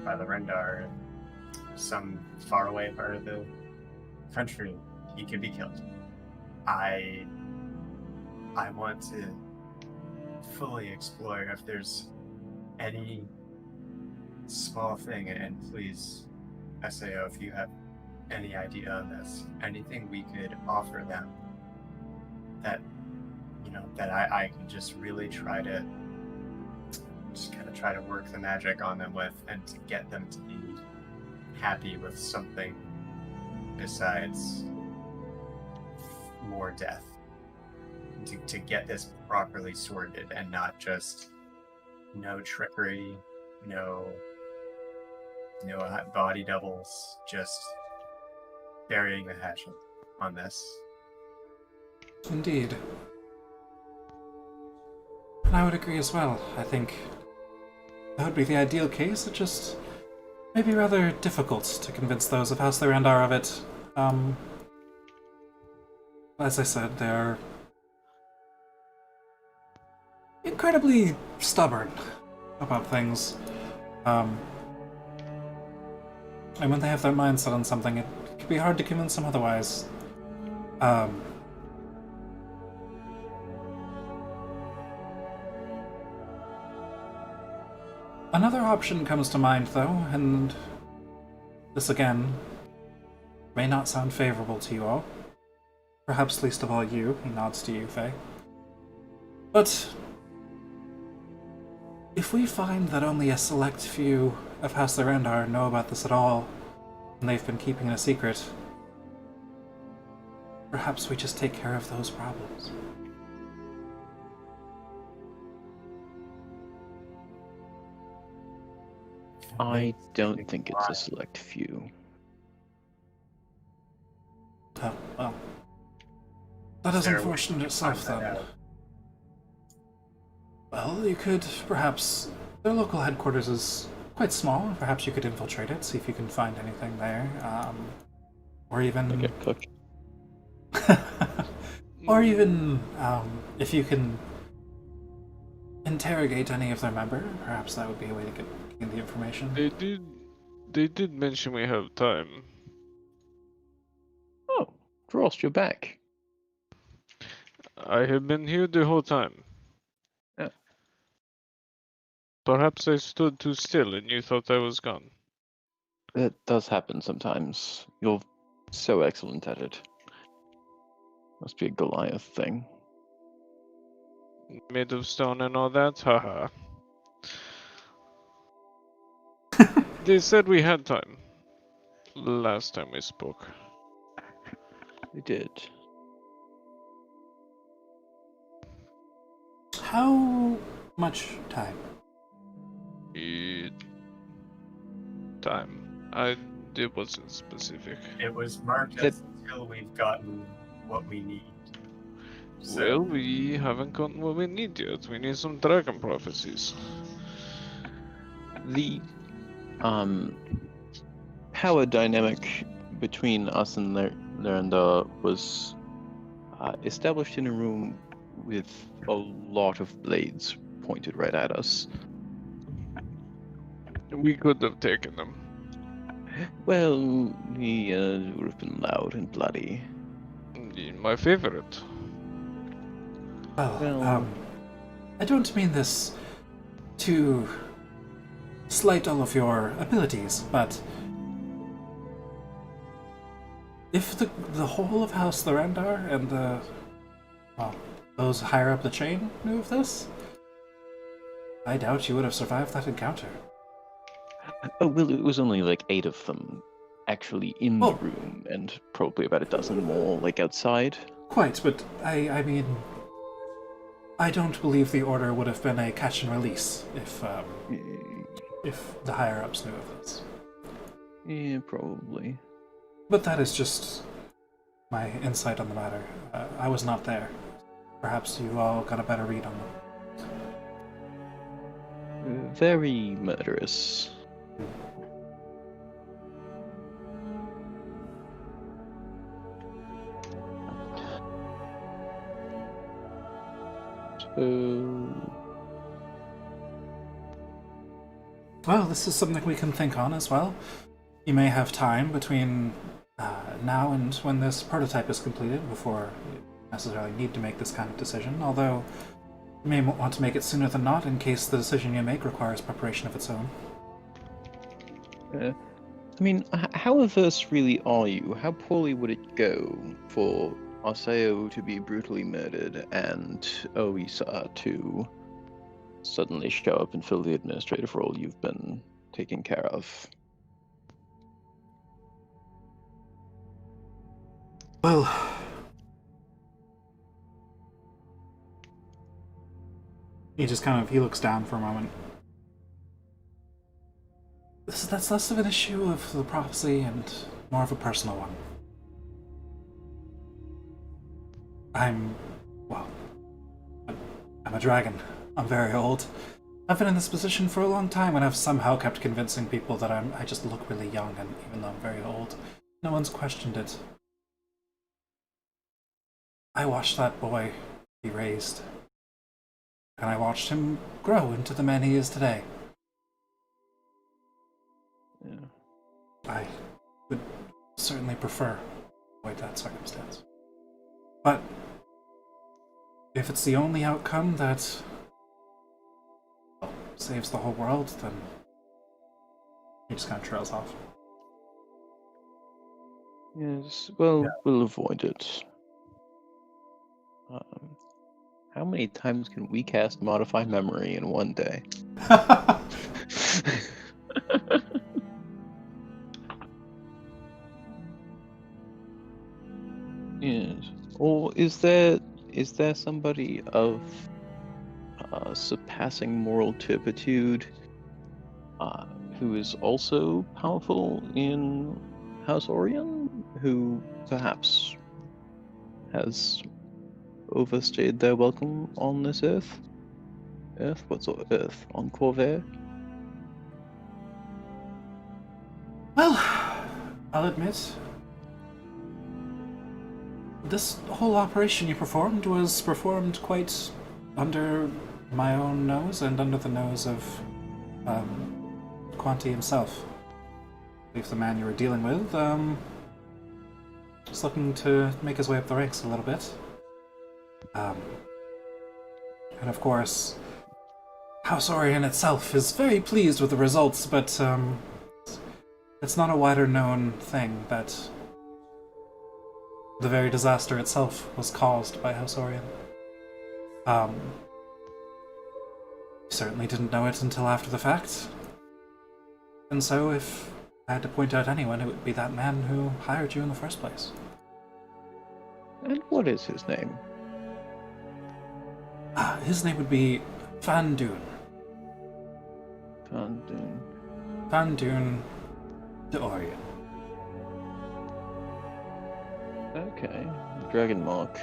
by the Rendar in some faraway part of the country, he could be killed. I want to fully explore if there's any small thing, and please, SAO, if you have any idea on this, anything we could offer them that, that I can just really try to work the magic on them with and to get them to be happy with something besides more death. To get this properly sorted and not just no trickery, no body doubles, just burying the hatchet on this. Indeed. And I would agree as well. I think that would be the ideal case. It just may be rather difficult to convince those of House Thurandar of it. As I said, they're incredibly stubborn about things. And when they have their mind set on something, it can be hard to convince them otherwise. Another option comes to mind, though, and this again may not sound favorable to you all. Perhaps least of all you. He nods to you, Faye. But if we find that only a select few of House Thurandar know about this at all, and they've been keeping it a secret, perhaps we just take care of those problems. I don't think it's a select few. Oh, well. That is Sarah, unfortunate would you itself, find that then. out? Well, you could perhaps... Their local headquarters is quite small. Perhaps you could infiltrate it, see if you can find anything there. Or even... Get cooked. or even, if you can interrogate any of their member, perhaps that would be a way to gain the information. They did mention we have time. Oh, Frost, you're back. I have been here the whole time. Yeah. Perhaps I stood too still and you thought I was gone. That does happen sometimes. You're so excellent at it. Must be a Goliath thing. Made of stone and all that? Haha. They said we had time. Last time we spoke. They did. How much time? Time. It wasn't specific. It was marked as until we've gotten what we need. Well, we haven't gotten what we need yet. We need some dragon prophecies. The power dynamic between us and Lerenda was established in a room with a lot of blades pointed right at us. We could have taken them. Well, we would have been loud and bloody. My favorite. Well, Well- I don't mean this to slight all of your abilities, but if the whole of House Lorendar and those higher up the chain knew of this, I doubt you would have survived that encounter. Oh, well, it was only like 8 of them actually in the Oh. room, and probably about a dozen more like outside. Quite, but I mean, I don't believe the order would have been a catch and release if the higher ups knew of this. Yeah, probably. But that is just my insight on the matter. I was not there. Perhaps you all got a better read on them. Very murderous. So, Well, this is something we can think on as well. You may have time between now and when this prototype is completed before you necessarily need to make this kind of decision, although you may want to make it sooner than not in case the decision you make requires preparation of its own. I mean, how averse really are you? How poorly would it go for Arceo to be brutally murdered and Oisa to suddenly show up and fill the administrative role you've been taking care of? Well, he looks down for a moment. That's less of an issue of the prophecy and more of a personal one. I'm a dragon. I'm very old. I've been in this position for a long time and I've somehow kept convincing people that I just look really young, and even though I'm very old, no one's questioned it. I watched that boy be raised, and I watched him grow into the man he is today. Yeah. I would certainly prefer to avoid that circumstance. But if it's the only outcome that saves the whole world, then he just kind of trails off. Yes, well, Yeah. we'll avoid it. How many times can we cast Modify Memory in one day? Yes. Or is there somebody of surpassing moral turpitude who is also powerful in House Orion, who perhaps has overstayed their welcome on this Earth? What's Earth? On Corvair? Well, I'll admit, this whole operation you performed was performed quite under my own nose and under the nose of Quanti himself. I believe the man you were dealing with, just looking to make his way up the ranks a little bit. And of course, House Orion itself is very pleased with the results, but it's not a wider known thing that the very disaster itself was caused by House Orion. Certainly didn't know it until after the fact. And so if I had to point out anyone, it would be that man who hired you in the first place. And what is his name? His name would be Van Dune. Van Dune de Orion. Okay, Dragon Mark.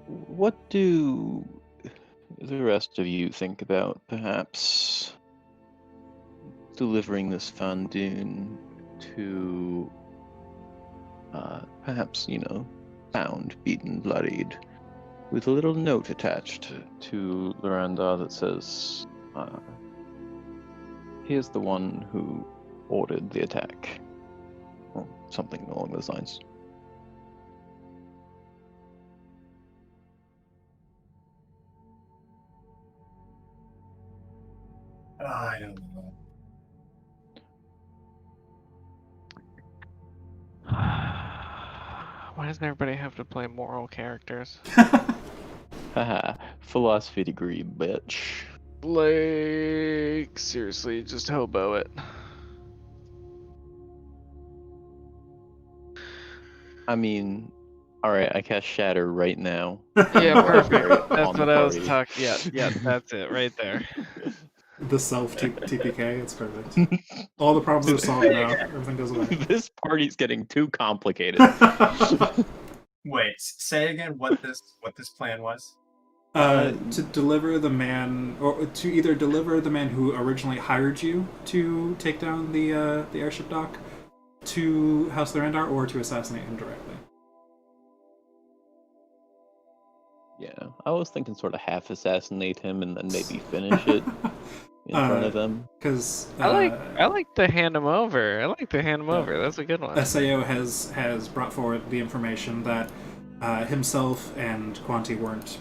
What do the rest of you think about perhaps delivering this Van Dune to perhaps, bound, beaten, bloodied, with a little note attached to Lorandar that says, here's the one who ordered the attack. or something along those lines. Oh, I don't know. Why doesn't everybody have to play moral characters? Haha, philosophy degree, bitch. Like, seriously, just hobo it. I mean, alright, I cast Shatter right now. Yeah, You are perfect. very That's on what the I was party. talking. Yeah, that's it right there. The self TPK, it's perfect. All the problems are solved now. Everything goes away. This party's getting too complicated. Wait, say again what this plan was. To deliver the man, or to either deliver the man who originally hired you to take down the airship dock to House Thurandar, or to assassinate him directly. Yeah, I was thinking sort of half assassinate him and then maybe finish it in front of them. Because I like to hand him over. I like to hand him over. That's a good one. Sao has brought forward the information that himself and Quanti weren't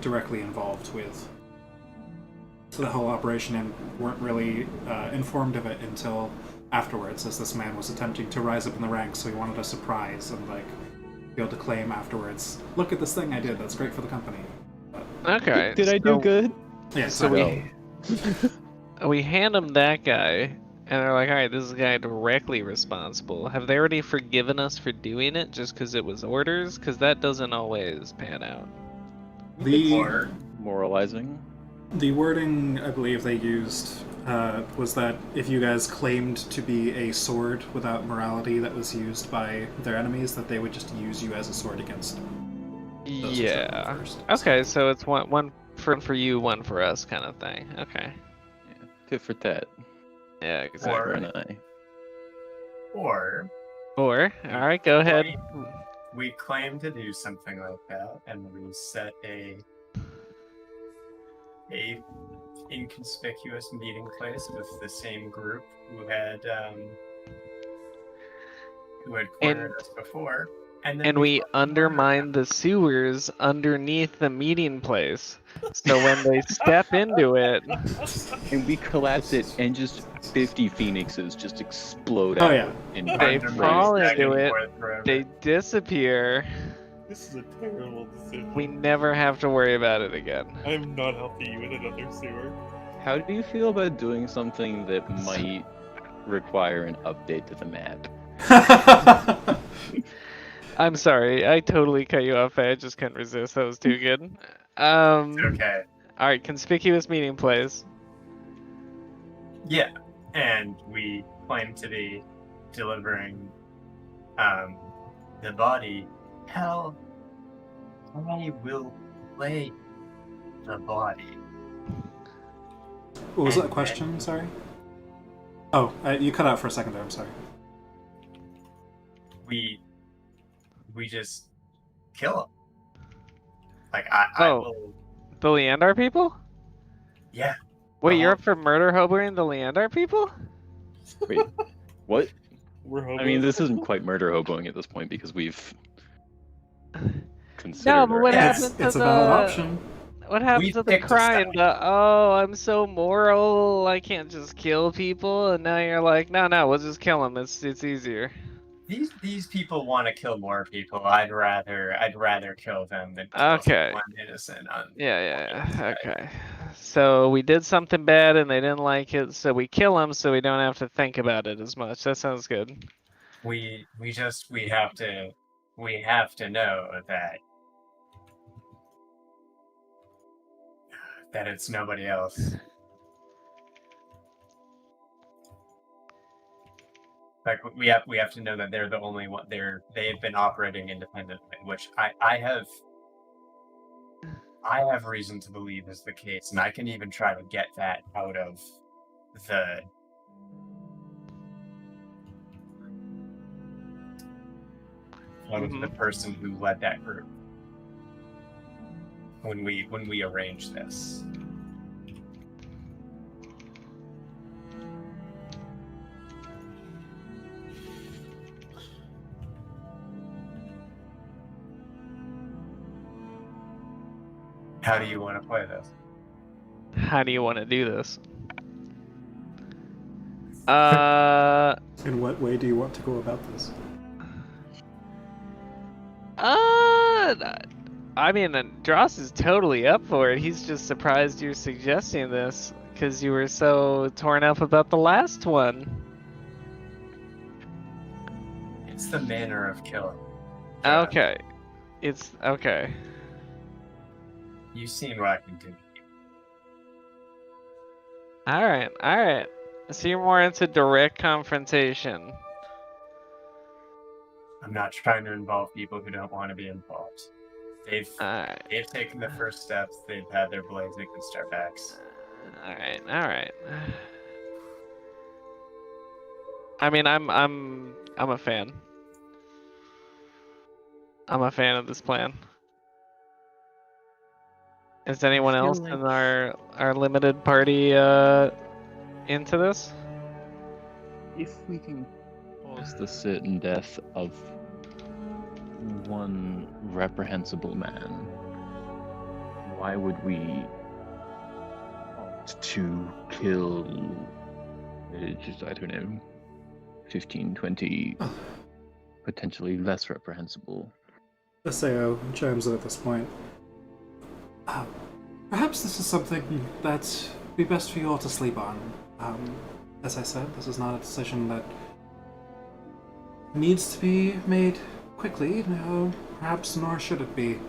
directly involved with the whole operation and weren't really informed of it until afterwards, as this man was attempting to rise up in the ranks, so he wanted a surprise and like be able to claim afterwards, look at this thing I did, that's great for the company. But, Okay. Did I do good? yeah, So we hand him that guy, and they're like, all right, this is the guy directly responsible. Have they already forgiven us for doing it just because it was orders? Because that doesn't always pan out. Or Moralizing. the wording I believe they used was that if you guys claimed to be a sword without morality that was used by their enemies, that they would just use you as a sword against those who struck them Yeah. first. Okay, so it's one for you, one for us kind of thing. Okay. Yeah. Tit for tat. Yeah, exactly. Eye for an eye. or Or, all right, go ahead. we claim to do something like that, and we set a inconspicuous meeting place with the same group who had cornered us before, and then And we undermine the sewers underneath the meeting place. So when they step into it, And we collapse it and just 50 phoenixes just explode Oh, out. yeah. In They flames. fall back into and it, forth forever. they disappear. This is a terrible decision. We never have to worry about it again. I'm not helping you in another sewer. How do you feel about doing something that might require an update to the map? I'm sorry, I totally cut you off. I just couldn't resist. That was too good. Okay. All right, conspicuous meeting place. Yeah, and we claim to be delivering the body. Hell, I will lay the body. What was And that question? Sorry. Oh, you cut out for a second there. I'm sorry. We just kill him. Like I Oh. will. The Leandar people? Yeah. Wait, you're up for murder hoboing the Leandar people? Wait, what? We're hoping. I mean, this isn't quite murder hoboing at this point because we've considered. No, but what our- happened to It's a valid the- option. What happens We to the picked a crime? side. Oh, I'm so moral. I can't just kill people. And now you're like, no, we'll just kill them. It's easier. These people want to kill more people. I'd rather kill them than kill Okay. someone innocent. Yeah. Okay. So we did something bad and they didn't like it, so we kill them so we don't have to think about it as much. That sounds good. We have to know that it's nobody else. Like we have to know that they're the only one. They've been operating independently, which I have reason to believe is the case, and I can even try to get that out of the person who led that group when we arranged this. How do you want to play this? How do you want to do this? In what way do you want to go about this? I mean, Dross is totally up for it. He's just surprised you're suggesting this because you were so torn up about the last one. It's the manner of killing. Okay. It's okay. You've seen what I can do. Alright. So you're more into direct confrontation. I'm not trying to involve people who don't want to be involved. Alright. They've taken the first steps. They've had their blades against our backs. Alright. I mean, I'm a fan. I'm a fan of this plan. Is anyone feel else like- in our limited party into this? If we can cause the certain death of one reprehensible man, why would we opt to kill, just, I don't know, 15, 20 potentially less reprehensible? Sao chimes in at this point. Perhaps this is something that'd be best for you all to sleep on. As I said, this is not a decision that needs to be made quickly, no, perhaps nor should it be.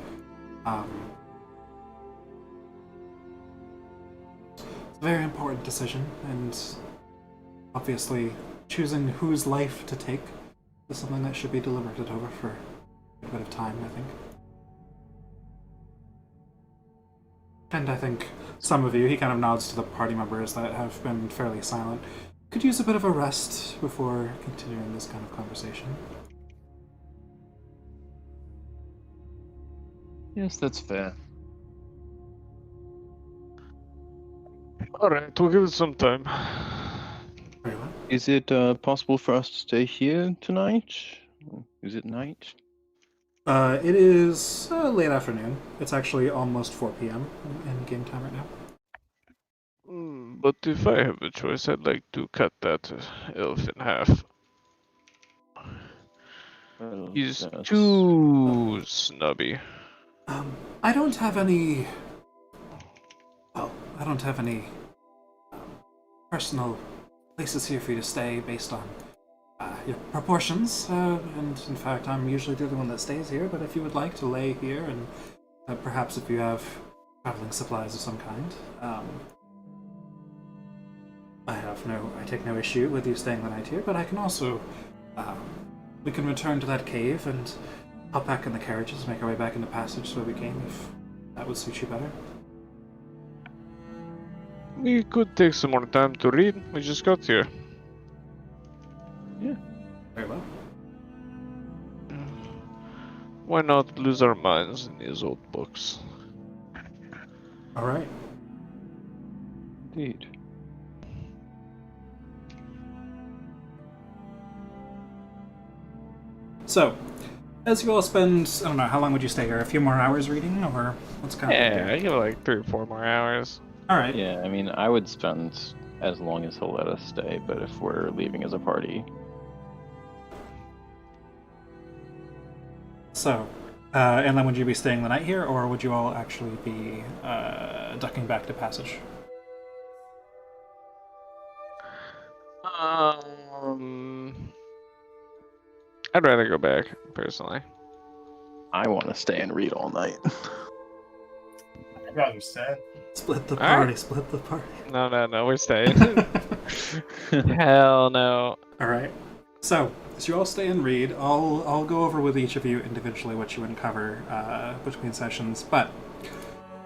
It's a very important decision, and obviously choosing whose life to take is something that should be deliberated over for a bit of time, I think. And I think some of you, he kind of nods to the party members that have been fairly silent, could use a bit of a rest before continuing this kind of conversation. Yes, that's fair. Alright, we'll give it some time. Very well. Is it possible for us to stay here tonight? Is it night? It is late afternoon. It's actually almost 4 p.m. in game time right now. But if I have a choice, I'd like to cut that elf in half. Well, He's that's- too snubby. I don't have any... Well, I don't have any personal places here for you to stay based on your proportions, and in fact I'm usually the one that stays here, but if you would like to lay here, and perhaps if you have traveling supplies of some kind, I take no issue with you staying the night here, but I can also, we can return to that cave and hop back in the carriages, make our way back in the passage where we came, if that would suit you better. We could take some more time to read. We just got here. Yeah. Very well. Why not lose our minds in these old books? Alright. Indeed. So, as you all spend, I don't know, how long would you stay here? A few more hours reading, or what's kind of... Yeah, I give it like 3 or 4 more hours. Alright. Yeah, I mean, I would spend as long as he'll let us stay, but if we're leaving as a party, So, and then would you be staying the night here, or would you all actually be ducking back to Passage? I'd rather go back, personally. I want to stay and read all night. I'd rather stay. Split the Alright. party, split the party. No, we're staying. Hell no. Alright. So, as you all stay and read, I'll go over with each of you individually what you uncover between sessions, but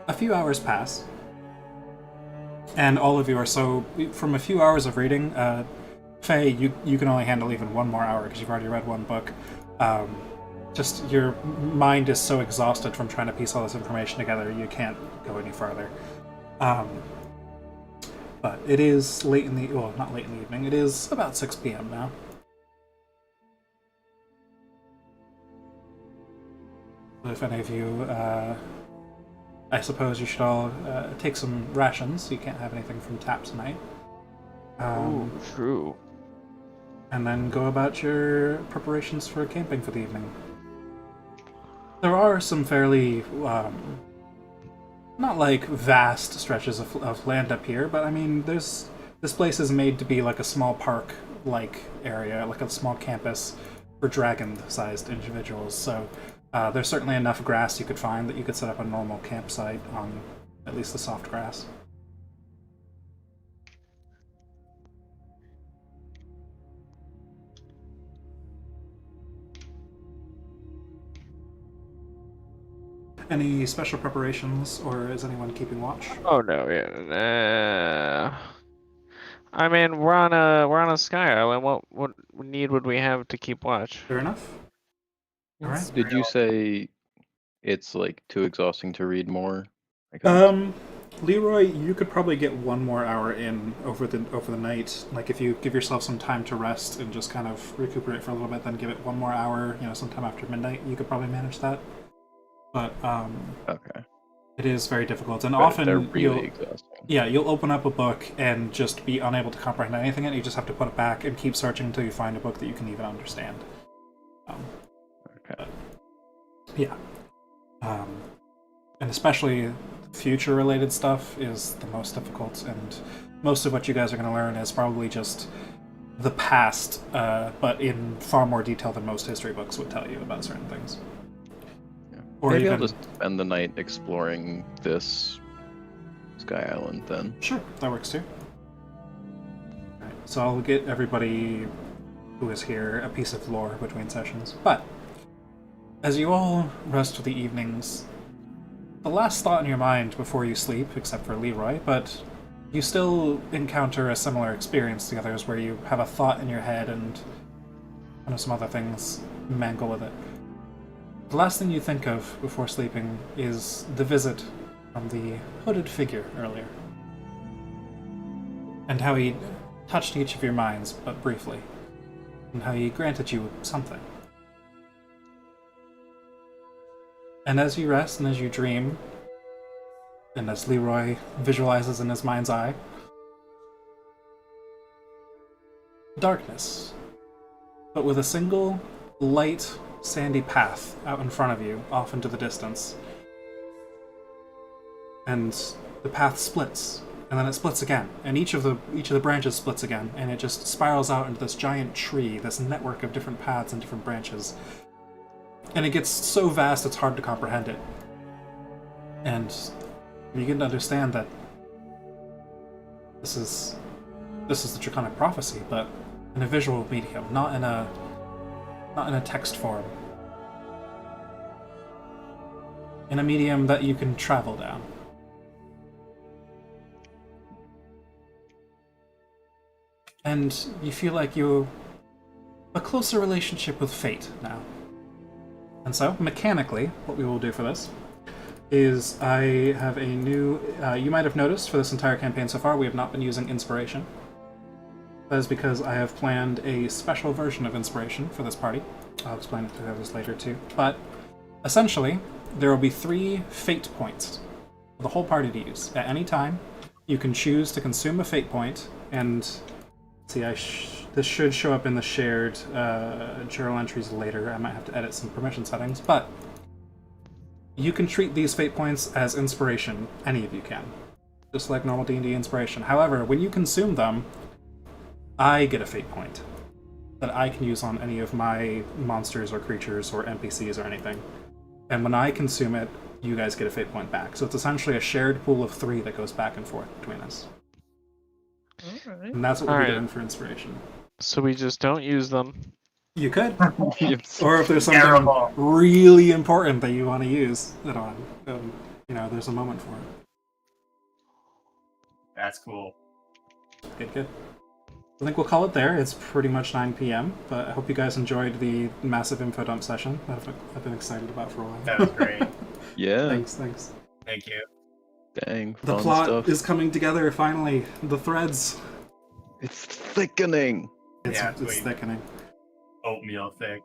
a few hours pass, and all of you are so... From a few hours of reading, Faye, you can only handle even one more hour because you've already read one book. Just your mind is so exhausted from trying to piece all this information together, you can't go any farther. But it is late in the... Well, not late in the evening. It is about 6 p.m. now. If any of you... I suppose you should all take some rations. You can't have anything from tap tonight. Ooh, true. And then go about your preparations for camping for the evening. There are some fairly, not like vast stretches of land up here, but I mean, this place is made to be like a small park-like area, like a small campus for dragon-sized individuals. So there's certainly enough grass you could find that you could set up a normal campsite on at least the soft grass. Any special preparations, or is anyone keeping watch? Oh no, yeah. I mean, we're on a sky island. What need would we have to keep watch? Fair enough. All right. Did you say it's like too exhausting to read more? I couldn't- Leroy, you could probably get 1 more hour in over the night. Like if you give yourself some time to rest and just kind of recuperate for a little bit, then give it 1 more hour. Sometime after midnight, you could probably manage that. But Okay. it is very difficult, and But often they're really exhausting. you'll open up a book and just be unable to comprehend anything in it. You just have to put it back and keep searching until you find a book that you can even understand. Okay. Yeah. And especially future-related stuff is the most difficult, and most of what you guys are going to learn is probably just the past, but in far more detail than most history books would tell you about certain things. Yeah. Or Maybe even... I'll just spend the night exploring this Sky Island then. Sure, that works too. Alright, so I'll get everybody who is here a piece of lore between sessions. But, as you all rest for the evenings, the last thought in your mind before you sleep, except for Leroy, but you still encounter a similar experience to the others where you have a thought in your head and some other things mangle with it. The last thing you think of before sleeping is the visit from the hooded figure earlier, and how he touched each of your minds, but briefly, and how he granted you something. And as you rest and as you dream, and as Leroy visualizes in his mind's eye, darkness, but with a single light, sandy path out in front of you, off into the distance. And the path splits, and then it splits again, and each of the branches splits again, and it just spirals out into this giant tree, this network of different paths and different branches. And it gets so vast it's hard to comprehend it. And you begin to understand that this is the Draconic prophecy, but in a visual medium, not in a text form. In a medium that you can travel down. And you feel like you have a closer relationship with fate now. And so, mechanically, what we will do for this is I have a new... you might have noticed for this entire campaign so far, we have not been using Inspiration. That is because I have planned a special version of Inspiration for this party. I'll explain it to others later too. But, essentially, there will be 3 fate points for the whole party to use. At any time, you can choose to consume a fate point, and... see, this should show up in the shared journal entries later. I might have to edit some permission settings, but you can treat these fate points as inspiration. Any of you can. Just like normal D&D inspiration. However, when you consume them, I get a fate point that I can use on any of my monsters or creatures or NPCs or anything. And when I consume it, you guys get a fate point back. So it's essentially a shared pool of 3 that goes back and forth between us. Alright. And that's what we'll be doing for inspiration. So we just don't use them. You could. Yes. Or if there's something Terrible. really important that you want to use it on, there's a moment for it. That's cool. Good. I think we'll call it there. It's pretty much 9 p.m., but I hope you guys enjoyed the massive info dump session that I've been excited about for a while. That was great. Yeah. Thanks. Thank you. Dang. The fun plot stuff. is coming together, finally. The threads. It's thickening. It's Yeah, thickening. Oatmeal thick.